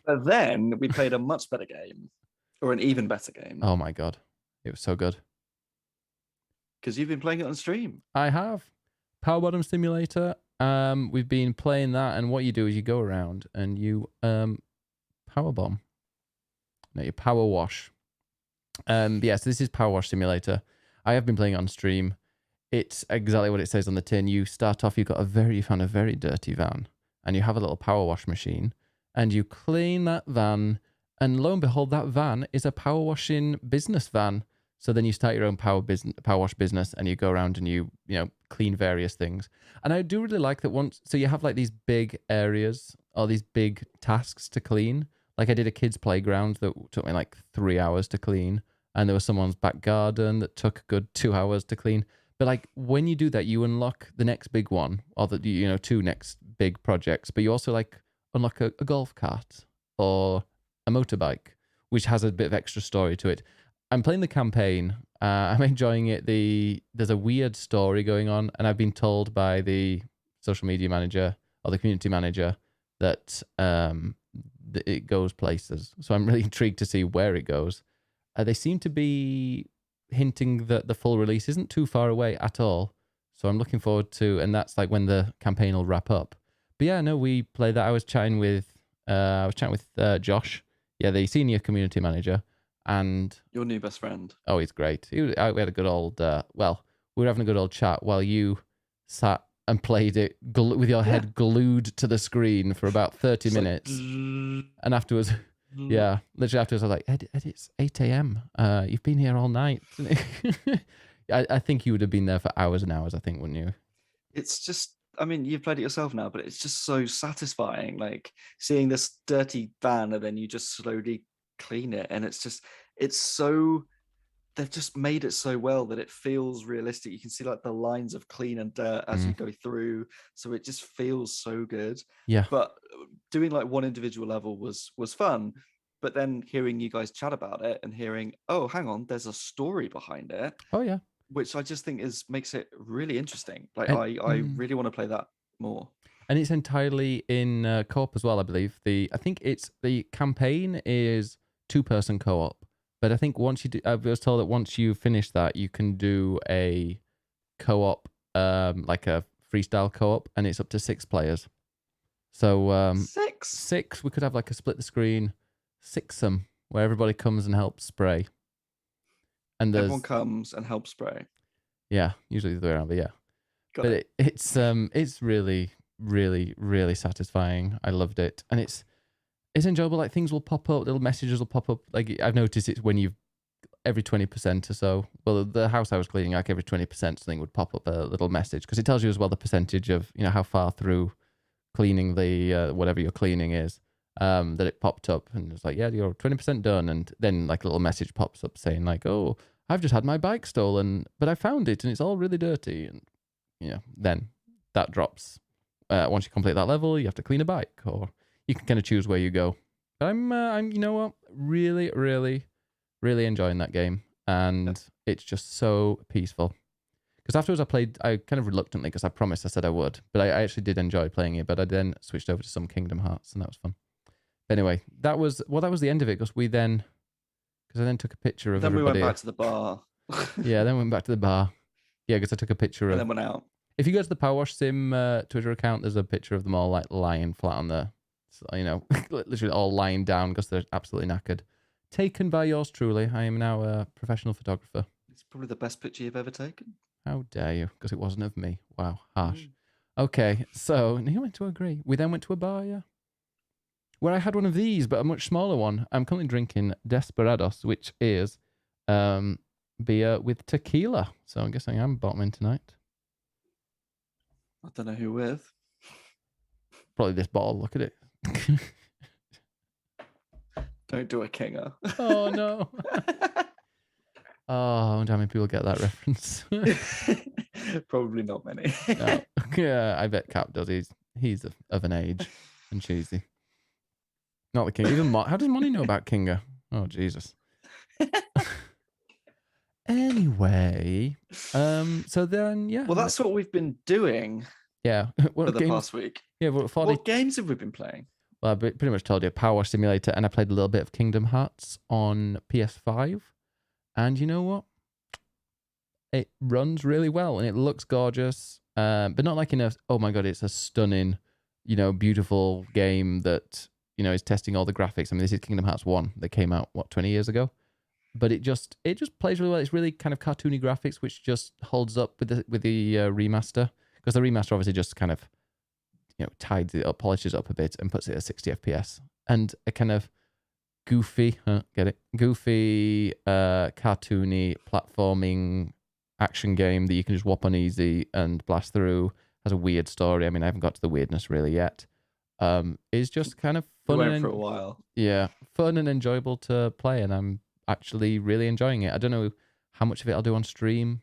But then we played a much better game, or an even better game. Oh my God. It was so good. Because you've been playing it on stream. I have. Power Bottom Simulator. We've been playing that, and what you do is you go around and you power bomb. No, you power wash. So this is Power Wash Simulator. I have been playing it on stream. It's exactly what it says on the tin. You start off, you found a very dirty van, and you have a little power wash machine, and you clean that van, and lo and behold, that van is a power washing business van. So then you start your own power wash business, and you go around and you clean various things. And I do really like that so you have like these big areas or these big tasks to clean. Like I did a kids' playground that took me like 3 hours to clean, and there was someone's back garden that took a good 2 hours to clean. But like when you do that, you unlock the next big one, or the 2 next big projects. But you also like unlock a golf cart or a motorbike, which has a bit of extra story to it. I'm playing the campaign. I'm enjoying it. There's a weird story going on, and I've been told by the social media manager or the community manager that it goes places. So I'm really intrigued to see where it goes. They seem to be hinting that the full release isn't too far away at all. So I'm looking forward to, and that's like when the campaign will wrap up. But yeah, no, we played that. I was chatting with Josh, the senior community manager, and your new best friend. Oh, he's great. We had a good old. We were having a good old chat while you sat and played it with your head glued to the screen for about 30 minutes, and afterwards. Yeah, literally afterwards, I was like, Ed, it's 8 a.m. You've been here all night. I think you would have been there for hours and hours, I think, wouldn't you? It's just, I mean, you've played it yourself now, but it's just so satisfying, like seeing this dirty van and then you just slowly clean it. And they've just made it so well that it feels realistic. You can see like the lines of clean and dirt as you go through. So it just feels so good. Yeah. But doing like one individual level was fun. But then hearing you guys chat about it and hearing, oh, hang on, there's a story behind it, Oh yeah. which I just think makes it really interesting. Like And, I really want to play that more. and it's entirely in co-op as well, I believe. I think it's the campaign is 2-person co-op, but I think once you do, I was told that once you finish that, you can do a co-op, like a freestyle co-op, and it's up to 6 players. So 6. 6, we could have like a split the screen sixsome where everybody comes and helps spray. And Everyone comes and helps spray. Yeah, usually the other way around, but yeah. Got But it. it's really, really, really satisfying. I loved it, and it's enjoyable. Like things will pop up, little messages will pop up. Like I've noticed it's when you've every 20% or so. Well, the house I was cleaning, like every 20% something would pop up a little message because it tells you as well the percentage of how far through cleaning the whatever you're cleaning is. That it popped up and it's like, yeah, you're 20% done, and then like a little message pops up saying like, oh, I've just had my bike stolen, but I found it and it's all really dirty, and then that drops. Once you complete that level, you have to clean a bike, or you can kind of choose where you go. But I'm you know what, really, really, really enjoying that game, and it's just so peaceful. Because afterwards I kind of reluctantly, because I promised, I said I would, but I actually did enjoy playing it. But I then switched over to some Kingdom Hearts, and that was fun. But anyway, that was the end of it, because I then took a picture of then everybody. We went back to the bar. Yeah, then we went back to the bar. Yeah, because I took a picture and then went out. If you go to the PowerWash Sim Twitter account, there's a picture of them all like lying flat on the, literally all lying down because they're absolutely knackered. Taken by yours truly. I am now a professional photographer. It's probably the best picture you've ever taken. How dare you? Because it wasn't of me. Wow, harsh. Okay, so you went to agree. We then went to a bar, yeah, where I had one of these, but a much smaller one. I'm currently drinking Desperados, which is beer with tequila. So I'm guessing I'm bottoming tonight. I don't know who with. Probably this bottle. Look at it. Don't do a kinger. Oh no. Oh, I wonder how many people get that reference. Probably not many. No. Yeah, I bet Cap does. He's of an age and cheesy. Not the king. Even how does Money know about Kinga? Oh Jesus. Anyway, so then yeah. Well, that's what we've been doing. Yeah. For the past week. Yeah. What games have we been playing? Well, I pretty much told you Power Simulator, and I played a little bit of Kingdom Hearts on PS5, and you know what? It runs really well and it looks gorgeous, but not like in a, oh my god, it's a stunning, beautiful game that is testing all the graphics. I mean, this is Kingdom Hearts 1 that came out 20 years ago, but it just plays really well. It's really kind of cartoony graphics, which just holds up with the remaster, because the remaster obviously just kind of tides it up, polishes it up a bit, and puts it at 60 FPS, and a kind of goofy, goofy, cartoony platforming action game that you can just whop on easy and blast through. Has a weird story. I mean, I haven't got to the weirdness really yet. It's just kind of fun. We went for a while. Yeah, fun and enjoyable to play, and I'm actually really enjoying it. I don't know how much of it I'll do on stream.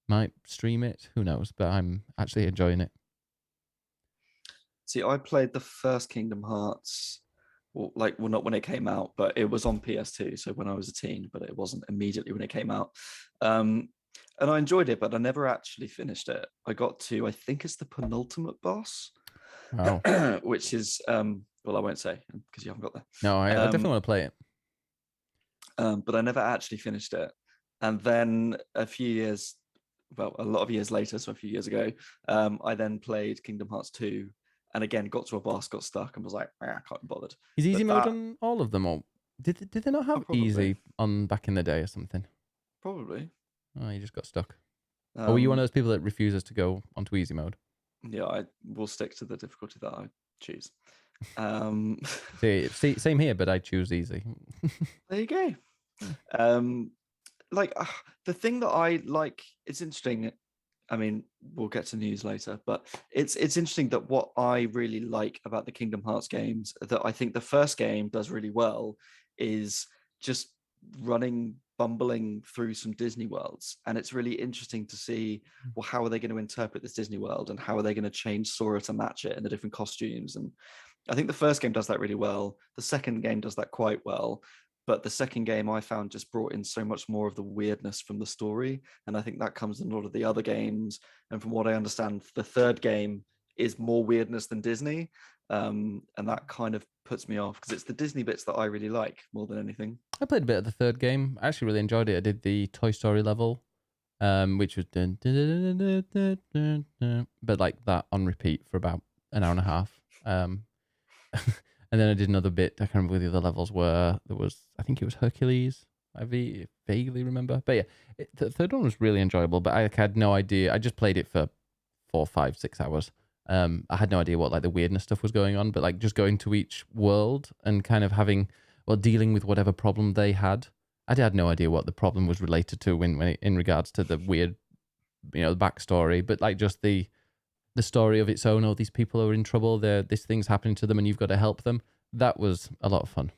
Might stream it, who knows? But I'm actually enjoying it. See, I played the first Kingdom Hearts, not when it came out, but it was on PS2, so when I was a teen, but it wasn't immediately when it came out. And I enjoyed it, but I never actually finished it. I got to, I think it's the penultimate boss, which is, well, I won't say because you haven't got there. No, I definitely want to play it. But I never actually finished it. And then a lot of years later, so a few years ago, I then played Kingdom Hearts 2, and again got to a boss, got stuck, and was like, I can't be bothered. Is easy mode on all of them, or did they not have easy on back in the day or something? Probably. Oh, you just got stuck. Or were you one of those people that refuses to go onto easy mode? Yeah, I will stick to the difficulty that I choose. See, same here, but I choose easy. There you go. The thing that I like, it's interesting. I mean, we'll get to news later, but it's interesting that what I really like about the Kingdom Hearts games, that I think the first game does really well, is just bumbling through some Disney worlds. And it's really interesting to see, well, how are they going to interpret this Disney world, and how are they going to change Sora to match it, and the different costumes, and I think the first game does that really well. The second game does that quite well. But the second game I found just brought in so much more of the weirdness from the story. And I think that comes in a lot of the other games. And from what I understand, the third game is more weirdness than Disney. And that kind of puts me off because it's the Disney bits that I really like more than anything. I played a bit of the third game. I actually really enjoyed it. I did the Toy Story level, which was but like that on repeat for about an hour and a half. And then I did another bit. I can't remember what the other levels were. There was, I think it was Hercules. I vaguely remember. But yeah, the third one was really enjoyable. But I had no idea. I just played it for 4, 5, 6 hours. I had no idea what like the weirdness stuff was going on. But like just going to each world and kind of dealing with whatever problem they had. I had no idea what the problem was related to in regards to the weird, the backstory. But like just the story of its own. Oh, these people are in trouble. This thing's happening to them, and you've got to help them. That was a lot of fun,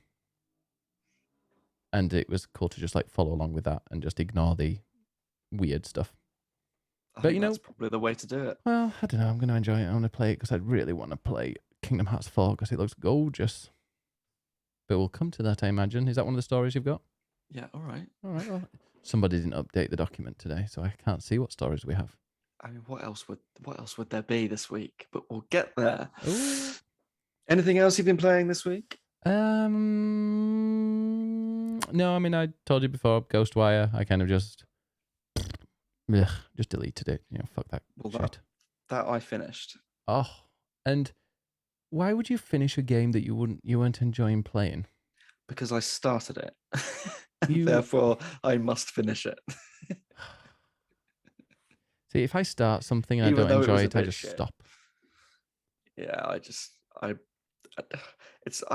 and it was cool to just like follow along with that and just ignore the weird stuff. I think that's probably the way to do it. Well, I don't know. I'm going to enjoy it. I want to play it because I really want to play Kingdom Hearts 4 because it looks gorgeous. But we'll come to that, I imagine. Is that one of the stories you've got? Yeah. All right. Well, somebody didn't update the document today, so I can't see what stories we have. I mean, what else would there be this week? But we'll get there. Ooh. Anything else you've been playing this week? No, I mean, I told you before, Ghostwire, I kind of just deleted it. Fuck that shit. That I finished. Oh, and why would you finish a game that you weren't enjoying playing? Because I started it. Therefore, I must finish it. See, if I start something and I don't enjoy it, I just stop. Yeah, I don't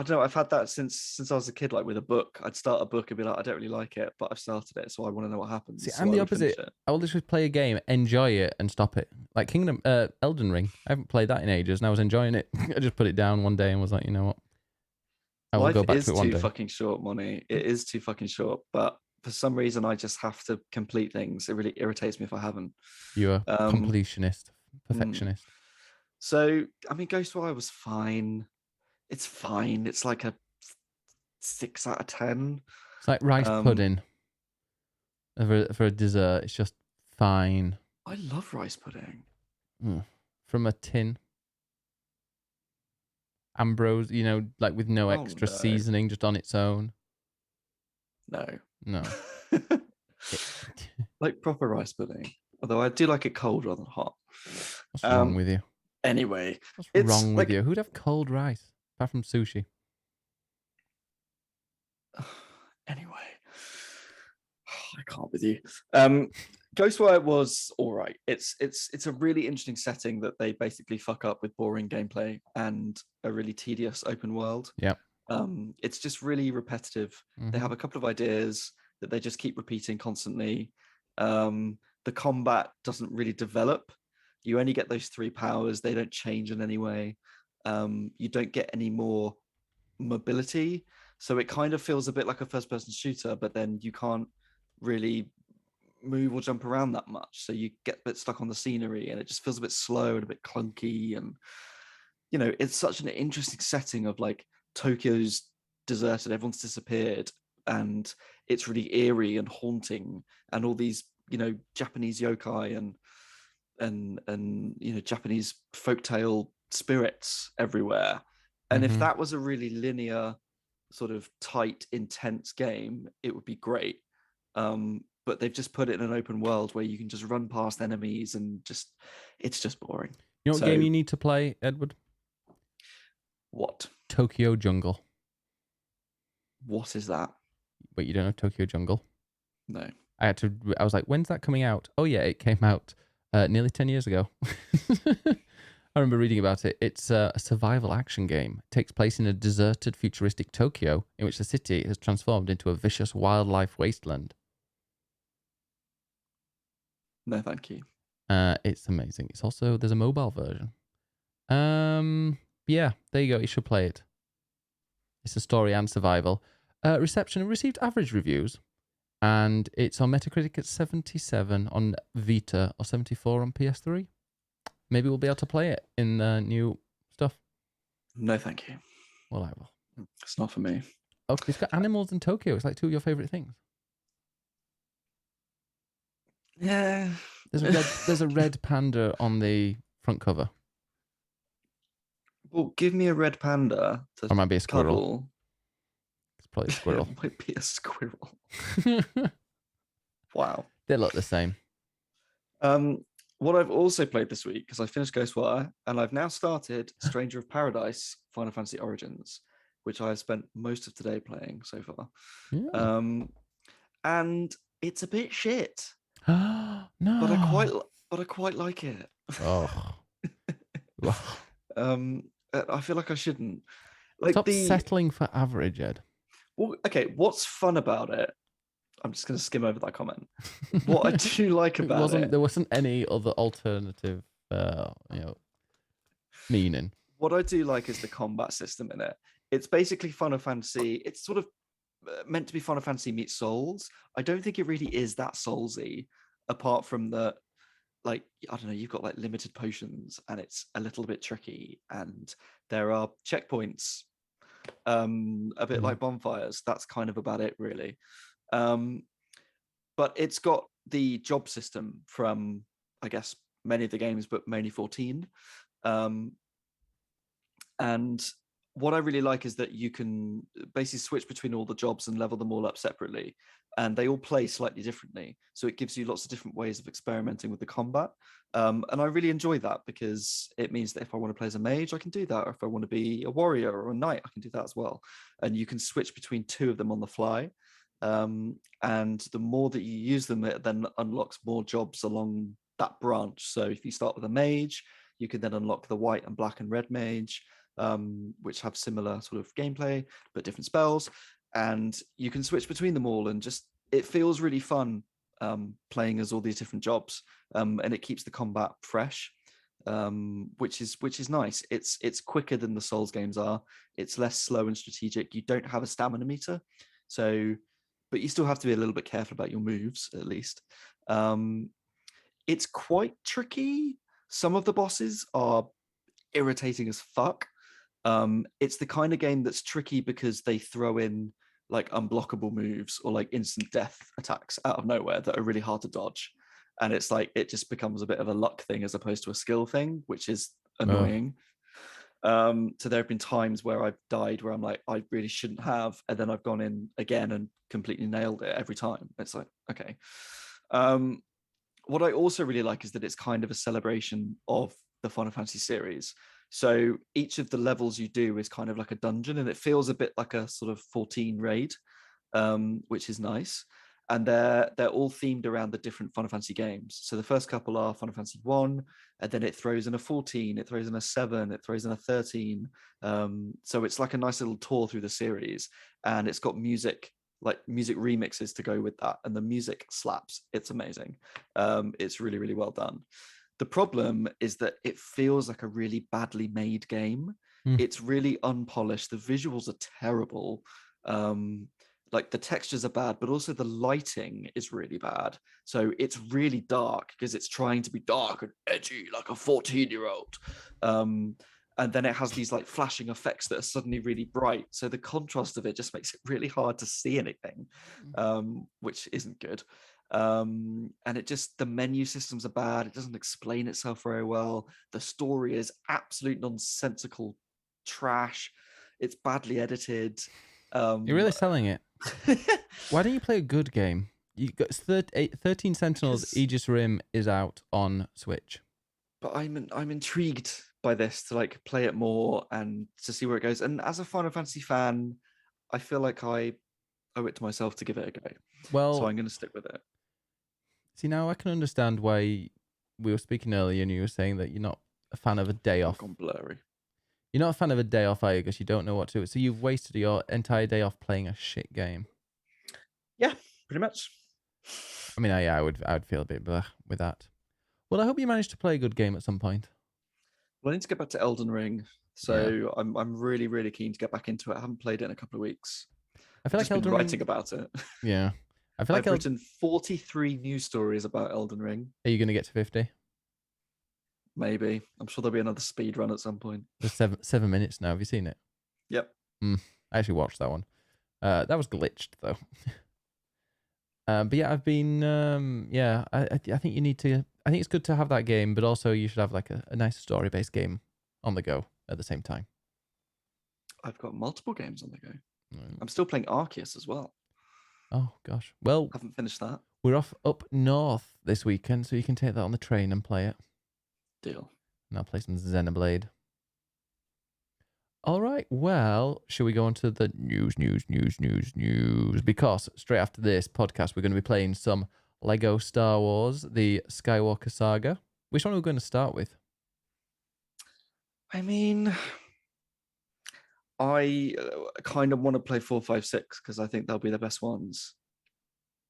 know. I've had that since I was a kid. Like with a book, I'd start a book and be like, I don't really like it, but I've started it, so I want to know what happens. See, I'm the opposite. I will literally play a game, enjoy it, and stop it. Like Elden Ring. I haven't played that in ages, and I was enjoying it. I just put it down one day and was like, you know what? I will go back to it one day. Life is too fucking short, Money. It is too fucking short, but for some reason, I just have to complete things. It really irritates me if I haven't. You're a completionist, perfectionist. So, I mean, Ghostwire was fine. It's fine. It's like a 6 out of 10. It's like rice pudding. For a dessert, it's just fine. I love rice pudding. From a tin. Ambrose, like with no extra seasoning, just on its own. No. Like proper rice pudding. Although I do like it cold rather than hot. What's wrong with you? Anyway. What's wrong with you? Who'd have cold rice? Apart from sushi. Anyway. I can't with you. Ghostwire was all right. It's a really interesting setting that they basically fuck up with boring gameplay and a really tedious open world. Yeah. It's just really repetitive. Mm-hmm. They have a couple of ideas that they just keep repeating constantly. The combat doesn't really develop. You only get those 3 powers. They don't change in any way. You don't get any more mobility. So it kind of feels a bit like a first-person shooter, but then you can't really move or jump around that much. So you get a bit stuck on the scenery and it just feels a bit slow and a bit clunky. And, it's such an interesting setting of like Tokyo's deserted, everyone's disappeared, and it's really eerie and haunting, and all these, Japanese yokai and Japanese folktale spirits everywhere. And if that was a really linear, sort of tight, intense game, it would be great. But they've just put it in an open world where you can just run past enemies and it's just boring. You know what game you need to play, Edward? What? Tokyo Jungle. What is that? Wait, you don't know Tokyo Jungle? No. I was like, when's that coming out? Oh yeah, it came out nearly 10 years ago. I remember reading about it. It's a survival action game. It takes place in a deserted, futuristic Tokyo in which the city has transformed into a vicious wildlife wasteland. No, thank you. It's amazing. It's also, there's a mobile version. Yeah, there you go. You should play it. It's a story and survival. Reception received average reviews, and it's on Metacritic at 77 on Vita or 74 on PS3. Maybe we'll be able to play it in the new stuff. No, thank you. Well, I will. It's not for me. Oh, it's got animals in Tokyo. It's like two of your favorite things. Yeah. There's a red panda on the front cover. Well, give me a red panda Or to might be a squirrel. cuddle. It's probably a squirrel. It might be a squirrel. Wow. They look the same. What I've also played this week, because I finished Ghostwire, and I've now started Stranger of Paradise Final Fantasy Origins, which I have spent most of today playing so far. Yeah. And it's a bit shit, No. but I quite like it. Oh. I feel like I shouldn't. Stop settling for average, Ed. Well, okay, what's fun about it? I'm just going to skim over that comment. What I do like about it, there wasn't any other alternative, meaning. What I do like is the combat system in it. It's basically Final Fantasy. It's sort of meant to be Final Fantasy meets Souls. I don't think it really is that Soulsy, apart from the, like, I don't know, you've got like limited potions and it's a little bit tricky, and there are checkpoints, a bit like bonfires. That's kind of about it, really. But it's got the job system from, I guess, many of the games, but mainly 14. And what I really like is that you can basically switch between all the jobs and level them all up separately. And they all play slightly differently. So it gives you lots of different ways of experimenting with the combat. And I really enjoy that, because it means that if I want to play as a mage, I can do that. Or if I want to be a warrior or a knight, I can do that as well. And you can switch between two of them on the fly. And the more that you use them, it then unlocks more jobs along that branch. So if you start with a mage, you can then unlock the white and black and red mage, which have similar sort of gameplay but different spells, and you can switch between them all, and just it feels really fun playing as all these different jobs, and it keeps the combat fresh, which is nice. It's quicker than the Souls games are. It's less slow and strategic. You don't have a stamina meter, so but you still have to be a little bit careful about your moves, at least. It's quite tricky. Some of the bosses are irritating as fuck. It's the kind of game that's tricky because they throw in like unblockable moves or like instant death attacks out of nowhere that are really hard to dodge. And it's like, it just becomes a bit of a luck thing as opposed to a skill thing, which is annoying. So there have been times where I've died where I'm like, I really shouldn't have. And then I've gone in again and completely nailed it every time. It's like, okay. What I also really like is that it's kind of a celebration of the Final Fantasy series. So each of the levels you do is kind of like a dungeon, and it feels a bit like a sort of 14 raid, which is nice. And they're all themed around the different Final Fantasy games. So the first couple are Final Fantasy 1, and then it throws in a 14, it throws in a 7, it throws in a 13. So it's like a nice little tour through the series, and it's got music, like music remixes to go with that, and the music slaps. It's amazing. It's really, really well done. The problem is that it feels like a really badly made game. It's really unpolished. The visuals are terrible. Like the textures are bad, but also the lighting is really bad. So it's really dark because it's trying to be dark and edgy like a 14-year-old. And then it has these like flashing effects that are suddenly really bright. So the contrast of it just makes it really hard to see anything, which isn't good. And it just, the menu systems are bad. It doesn't explain itself very well. The story is absolute nonsensical trash. It's badly edited. You're really selling it. Why don't you play a good game? You got 13 Sentinels. Aegis Rim is out on Switch. But I'm intrigued by this to like play it more and to see where it goes. And as a Final Fantasy fan, I feel like I owe it to myself to give it a go. Well, so I'm going to stick with it. See, now I can understand why we were speaking earlier and you were saying that you're not a fan of a day off. Gone blurry. You're not a fan of a day off, are you? Because you don't know what to do. So you've wasted your entire day off playing a shit game. Yeah, pretty much. I mean, I would feel a bit blah with that. Well, I hope you manage to play a good game at some point. Well, I need to get back to Elden Ring, so yeah. I'm really, really keen to get back into it. I haven't played it in a couple of weeks. I feel like Elden Ring... writing about it. Yeah, I feel like I've written 43 news stories about Elden Ring. Are you going to get to 50? Maybe. I'm sure there'll be another speed run at some point. There's 7 minutes now. Have you seen it? Yep. I actually watched that one. That was glitched though. But yeah, I've been. I think you need to. I think it's good to have that game, but also you should have like a nice story-based game on the go at the same time. I've got multiple games on the go. Mm. I'm still playing Arceus as well. Oh gosh. Well, Haven't finished that. we're off up north this weekend, so you can take that on the train and play it. Deal. And I'll play some Xenoblade. All right. Well, shall we go on to the news? Because straight after this podcast, we're going to be playing some Lego Star Wars, the Skywalker Saga. Which one are we going to start with? I mean, I kind of want to play 4, 5, 6 because I think they'll be the best ones.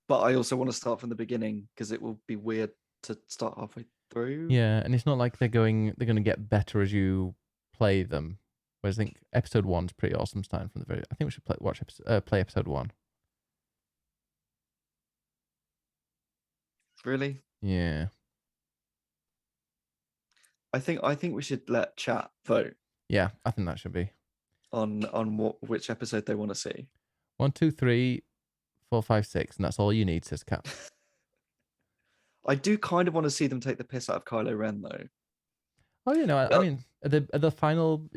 But I also want to start from the beginning because it will be weird to start halfway through. Yeah, and it's not like they're going to get better as you play them. Whereas I think episode 1's pretty awesome starting from the very. I think we should play episode 1. Really? Yeah. I think we should let chat vote Yeah, I think that should be on which episode they want to see. 1, 2, 3, 4, 5, 6, and that's all you need, says Cap. I do kind of want to see them take the piss out of Kylo Ren, though. Oh, you know, I mean, is the final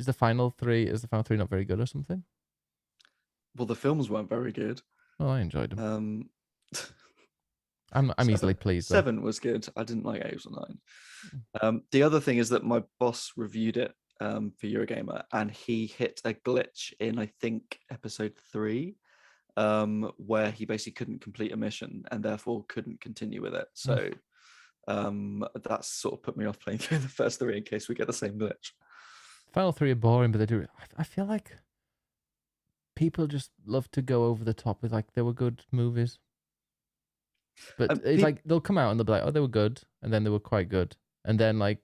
three not very good or something? Well, the films weren't very good. Well, I enjoyed them. I'm Seven- easily pleased. Though. 7 was good. I didn't like 8 or 9. The other thing is that my boss reviewed it for Eurogamer, and he hit a glitch in, I think, episode 3, where he basically couldn't complete a mission and therefore couldn't continue with it. So that's sort of put me off playing through the first 3 in case we get the same glitch. Final 3 are boring, but they do. I feel like people just love to go over the top with like they were good movies. But it's like they'll come out and they'll be like, oh, they were good, and then they were quite good, and then like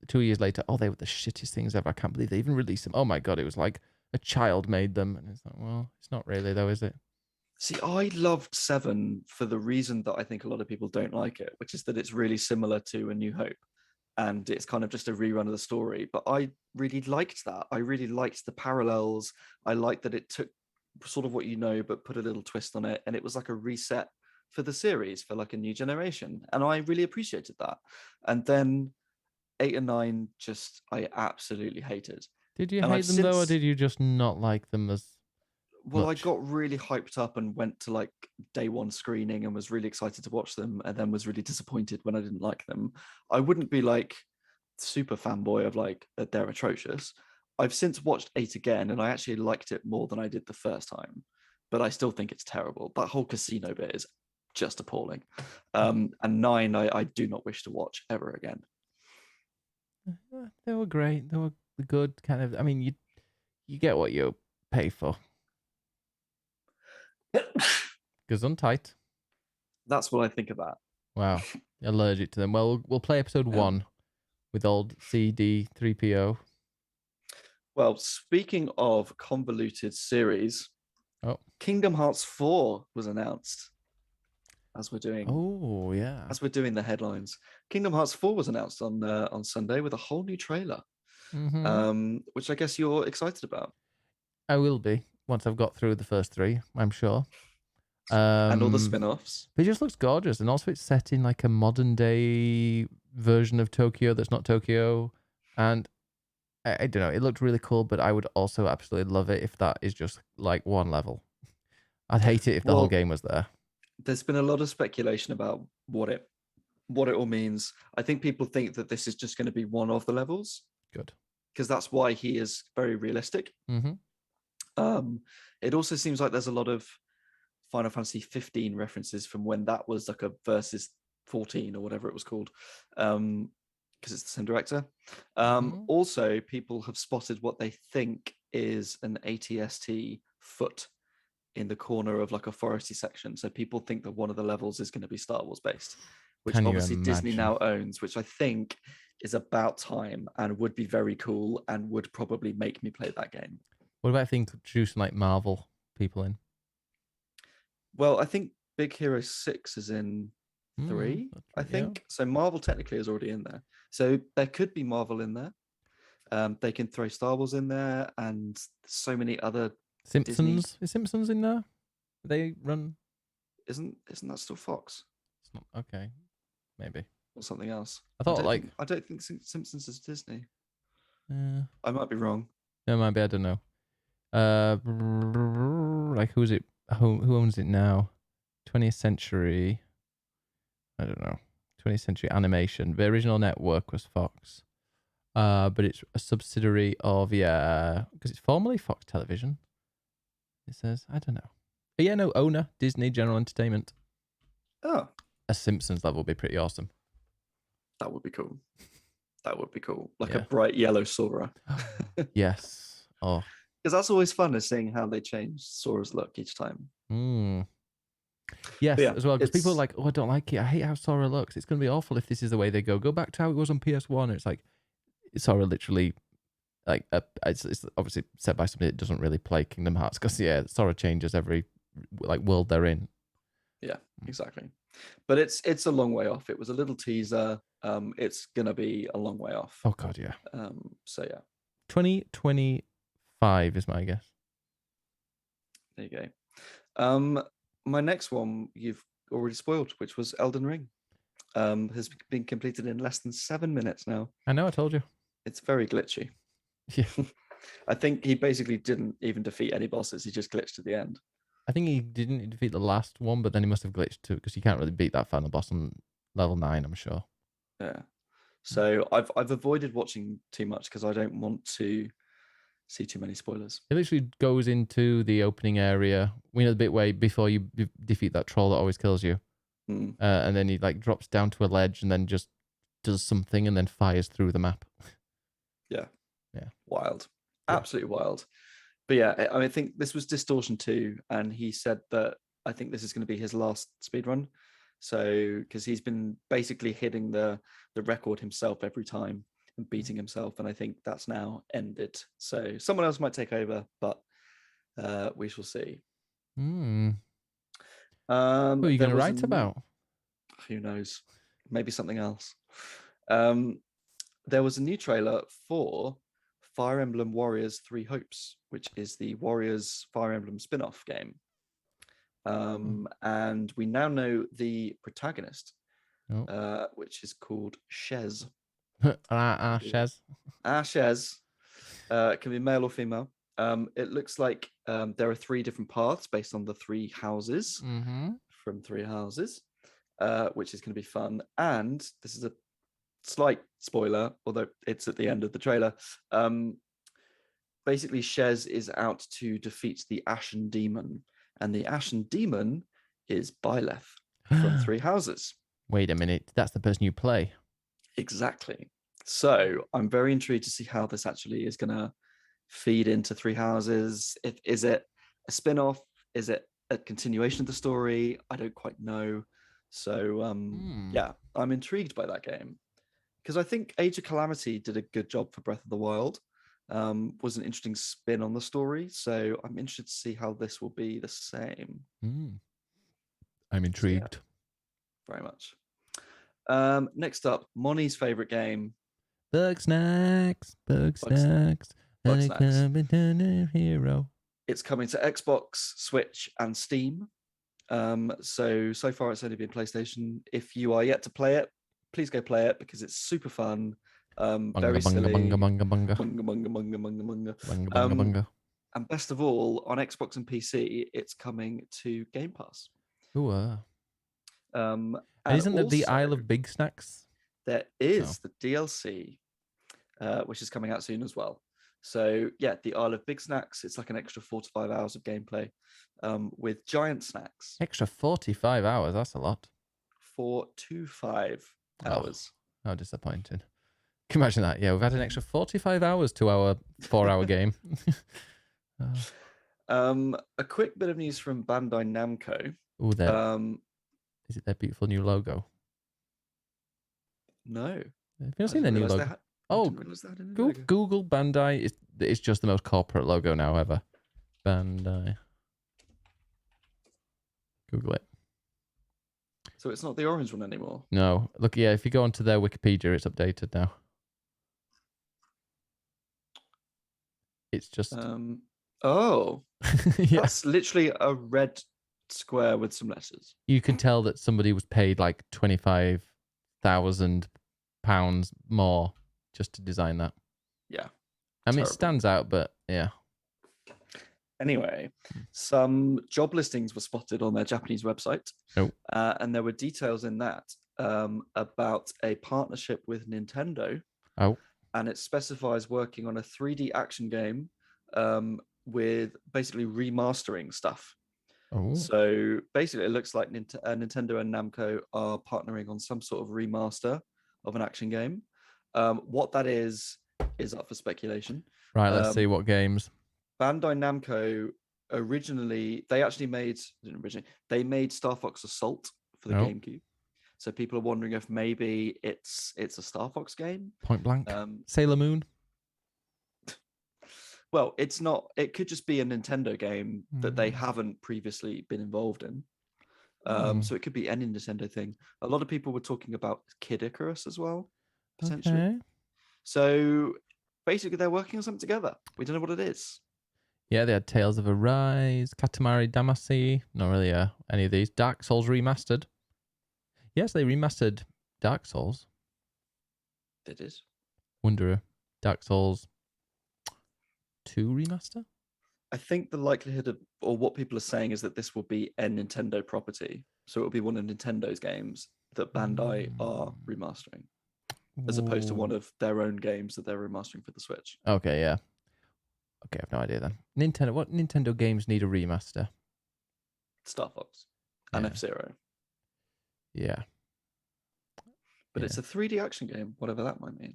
2 years later, oh, they were the shittiest things ever. I can't believe they even released them. Oh my god, it was like a child made them, and it's like, well, it's not really though, is it? See, I loved 7 for the reason that I think a lot of people don't like it, which is that it's really similar to A New Hope, and it's kind of just a rerun of the story. But I really liked that. I really liked the parallels. I liked that it took sort of what you know, but put a little twist on it, and it was like a reset for the series for like a new generation, and I really appreciated that. And then 8 and 9 just I absolutely hated. Did you hate them though, or did you just not like them as well much? I got really hyped up and went to like day 1 screening and was really excited to watch them, and then was really disappointed when I didn't like them. I wouldn't be like super fanboy of like they're atrocious. I've since watched 8 again and I actually liked it more than I did the first time, but I still think it's terrible. That whole casino bit is just appalling. And 9 I do not wish to watch ever again. They were great. They were good kind of. I mean, you get what you pay for. Gesundheit. That's what I think of that. Wow, you're allergic to them. Well, we'll play episode 1 with old CD3PO. Well, speaking of convoluted series, Kingdom Hearts 4 was announced. As we're doing, as we're doing the headlines, Kingdom Hearts 4 was announced on Sunday with a whole new trailer, which I guess you're excited about. I will be once I've got through the first 3, I'm sure. And all the spin-offs. But it just looks gorgeous, and also it's set in like a modern day version of Tokyo that's not Tokyo, and I don't know, it looked really cool. But I would also absolutely love it if that is just like one level. I'd hate it if the whole game was there. There's been a lot of speculation about what it all means. I think people think that this is just going to be one of the levels. Good. Because that's why he is very realistic. It also seems like there's a lot of Final Fantasy 15 references from when that was like a Versus 14 or whatever it was called, because it's the same director. Also, people have spotted what they think is an ATST foot in the corner of like a foresty section. So people think that one of the levels is going to be Star Wars based, which obviously Disney now owns, which I think is about time and would be very cool and would probably make me play that game. What about introducing like Marvel people in? Well, I think Big Hero 6 is in 3, I Yeah. think. So Marvel technically is already in there. So there could be Marvel in there. They can throw Star Wars in there and so many other Disney. Simpsons. Is Simpsons in there? They run. Isn't that still Fox It's not okay. Maybe. or something else? I thought I don't think Simpsons is Disney. Uh, I might be wrong. no, maybe I don't know. Like who's it? Who owns it now? 20th Century. I don't know. 20th Century Animation. The original network was Fox. But it's a subsidiary of because it's formerly Fox Television. It says I don't know. But yeah, no owner Disney General Entertainment. Oh, A Simpsons level would be pretty awesome. that would be cool. That would be cool. Like a Yeah. bright yellow Sora. Yes. Oh. Because that's always fun, is seeing how they change Sora's look each time. Yes, Yeah, as well, because people are like, oh, I don't like it. I hate how Sora looks. It's going to be awful if this is the way they go. Go back to how it was on PS1. It's like, Sora literally, like, it's obviously set by somebody that doesn't really play Kingdom Hearts, because, Sora changes every, like, world they're in. Yeah, exactly. But it's a long way off. It was a little teaser. It's going to be a long way off. Oh, God, yeah. So, yeah. 2025 is my guess. There you go. My next one you've already spoiled, which was Elden Ring. Has been completed in less than 7 minutes now. I know, I told you. It's very glitchy. Yeah. I think he basically didn't even defeat any bosses. He just glitched at the end. I think he didn't defeat the last one, but then he must have glitched too, because you can't really beat that final boss on level 9, I'm sure. Yeah. So I've avoided watching too much because I don't want to see too many spoilers. It literally goes into the opening area, the bit where before you defeat that troll that always kills you. And then he like drops down to a ledge and then just does something and then fires through the map. Yeah. Wild. Yeah. Absolutely wild. But yeah, I think this was Distortion 2, and he said that I think this is going to be his last speedrun. So, because he's been basically hitting the record himself every time and beating himself, and I think that's now ended. So someone else might take over, but we shall see. Who are you going to write about? Who knows? Maybe something else. There was a new trailer for Fire Emblem Warriors 3 Hopes, which is the Warriors Fire Emblem spin-off game. And we now know the protagonist, which is called Shez. Shez. Shez. Can be male or female. It looks like there are 3 different paths based on the 3 houses from 3 houses, which is going to be fun. And this is a slight spoiler, although it's at the end of the trailer. Basically, Shez is out to defeat the Ashen Demon, and the Ashen Demon is Byleth from 3 houses. Wait a minute, that's the person you play. Exactly. So I'm very intrigued to see how this actually is going to feed into 3 houses. Is it a spin-off? Is it a continuation of the story? I don't quite know. So yeah, I'm intrigued by that game, because I think Age of Calamity did a good job for Breath of the Wild. Was an interesting spin on the story. So I'm interested to see how this will be the same. I'm intrigued. So, yeah, very much. Next up, Moni's favorite game. Bug Snacks. Hero. It's coming to Xbox, Switch, and Steam. So far it's only been PlayStation. If you are yet to play it, please go play it, because it's super fun. Very silly. And best of all, on Xbox and PC, it's coming to Game Pass. Ooh. And isn't there the also, Isle of Big Snacks? There is the DLC, which is coming out soon as well. So yeah, the Isle of Big Snacks. It's like an extra 4 to 5 hours of gameplay with giant snacks. Extra 45 hours. That's a lot. 4 to 5 hours. How disappointing. Can you imagine that? Yeah, we've had an extra 45 hours to our 4-hour game. A quick bit of news from Bandai Namco. Ooh, is it their beautiful new logo? No. Have you not seen their new logo? Google Bandai. It's just the most corporate logo now ever. Bandai. Google it. So it's not the orange one anymore. No, look, yeah, if you go onto their Wikipedia, it's updated now. It's just Oh, yeah. that's literally a red square with some letters. You can tell that somebody was paid like £25,000 more just to design that. Yeah. I mean, it Terrible. stands out, but yeah. Anyway, some job listings were spotted on their Japanese website. Oh. And there were details in that about a partnership with Nintendo. Oh. And it specifies working on a 3D action game with basically remastering stuff. Oh. So basically, it looks like Nintendo and Namco are partnering on some sort of remaster of an action game. What that is up for speculation. Right, let's see what games. Bandai Namco they made Star Fox Assault for the GameCube. So people are wondering if maybe it's a Star Fox game. Point Blank. Sailor Moon. Well, it's not. It could just be a Nintendo game that they haven't previously been involved in. So it could be any Nintendo thing. A lot of people were talking about Kid Icarus as well, potentially. Okay. So basically, they're working on something together. We don't know what it is. Yeah, they had Tales of Arise, Katamari Damacy. Not really any of these. Dark Souls remastered. Yes, they remastered Dark Souls. They did. Wonder Dark Souls 2 remaster? I think the likelihood of, or what people are saying, is that this will be a Nintendo property. So it will be one of Nintendo's games that Bandai are remastering, as opposed to one of their own games that they're remastering for the Switch. Okay, yeah. Okay, I have no idea then. Nintendo. What Nintendo games need a remaster? Star Fox and F-Zero. Yeah. But it's a 3D action game, whatever that might mean.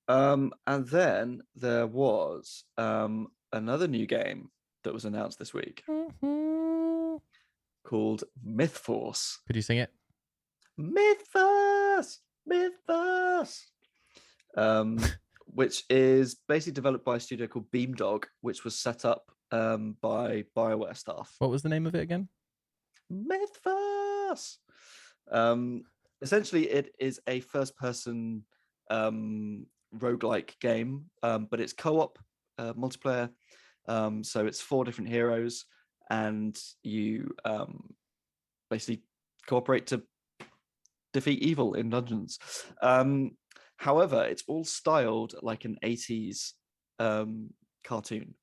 And then there was another new game that was announced this week called Myth Force. Could you sing it? Myth Force! Myth Force! Which is basically developed by a studio called Beamdog, which was set up by BioWare staff. What was the name of it again? Myth Force! Essentially, it is a first-person roguelike game, but it's co-op multiplayer. So it's 4 different heroes, and you basically cooperate to defeat evil in dungeons. However, it's all styled like an 80s cartoon,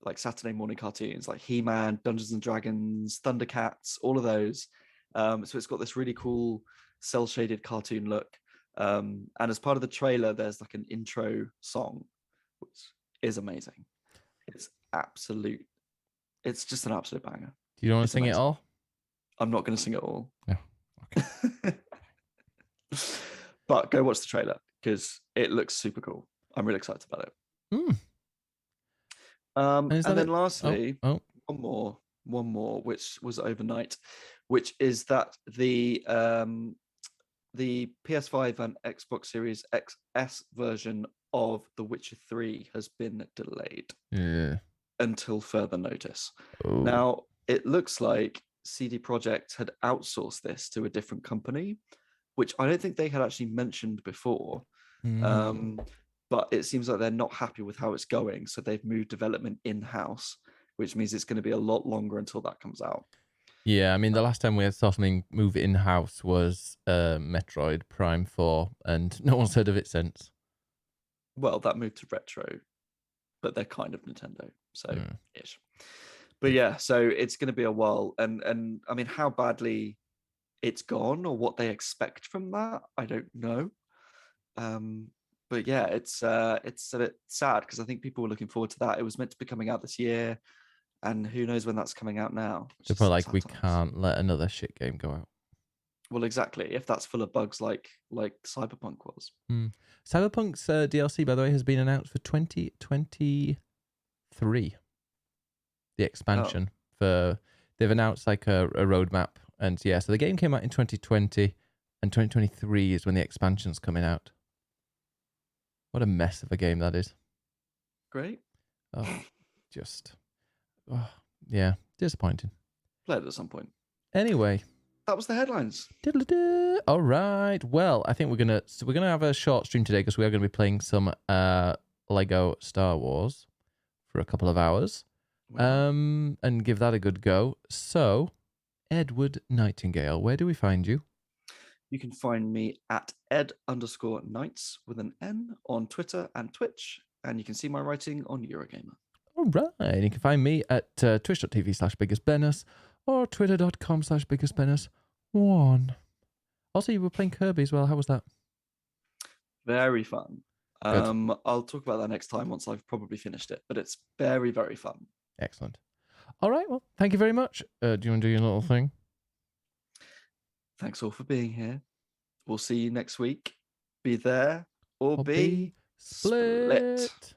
like Saturday morning cartoons, like He-Man, Dungeons and Dragons, Thundercats, all of those. So it's got this really cool cel-shaded cartoon look. And as part of the trailer, there's like an intro song, which is amazing. It's just an absolute banger. Do you want to sing it all? I'm not going to sing it all. No. Okay. But go watch the trailer because it looks super cool. I'm really excited about it. And then lastly, one more, which was overnight, which is that the PS5 and Xbox Series XS version of The Witcher 3 has been delayed until further notice. Ooh. Now, it looks like CD Projekt had outsourced this to a different company, which I don't think they had actually mentioned before. But it seems like they're not happy with how it's going, so they've moved development in-house, which means it's going to be a lot longer until that comes out. Yeah, I mean, the last time we saw something move in-house was Metroid Prime 4, and no one's heard of it since. Well, that moved to Retro, but they're kind of Nintendo, so ish. But yeah, so it's going to be a while, and I mean, how badly it's gone or what they expect from that, I don't know. But yeah, it's a bit sad because I think people were looking forward to that. It was meant to be coming out this year, and who knows when that's coming out now. They're probably like, we can't let another shit game go out. Well, exactly. If that's full of bugs like Cyberpunk was. Cyberpunk's DLC, by the way, has been announced for 2023. The expansion they've announced like a roadmap, and yeah, so the game came out in 2020, and 2023 is when the expansion's coming out. What a mess of a game that is. Great. Yeah, disappointing. Play it at some point. Anyway. That was the headlines. Diddle-a-doo. All right. Well, I think we're gonna have a short stream today because we are gonna be playing some Lego Star Wars for a couple of hours, and give that a good go. So, Edward Nightingale, where do we find you? You can find me at ed_nights with an N on Twitter and Twitch, and you can see my writing on Eurogamer. All right. You can find me at twitch.tv/BiggusBennus or twitter.com/BiggusBennus1. Also, you were playing Kirby as well. How was that? Very fun. I'll talk about that next time once I've probably finished it, but it's very, very fun. Excellent. All right. Well, thank you very much. Do you want to do your little thing? Thanks all for being here. We'll see you next week. Be there or be split.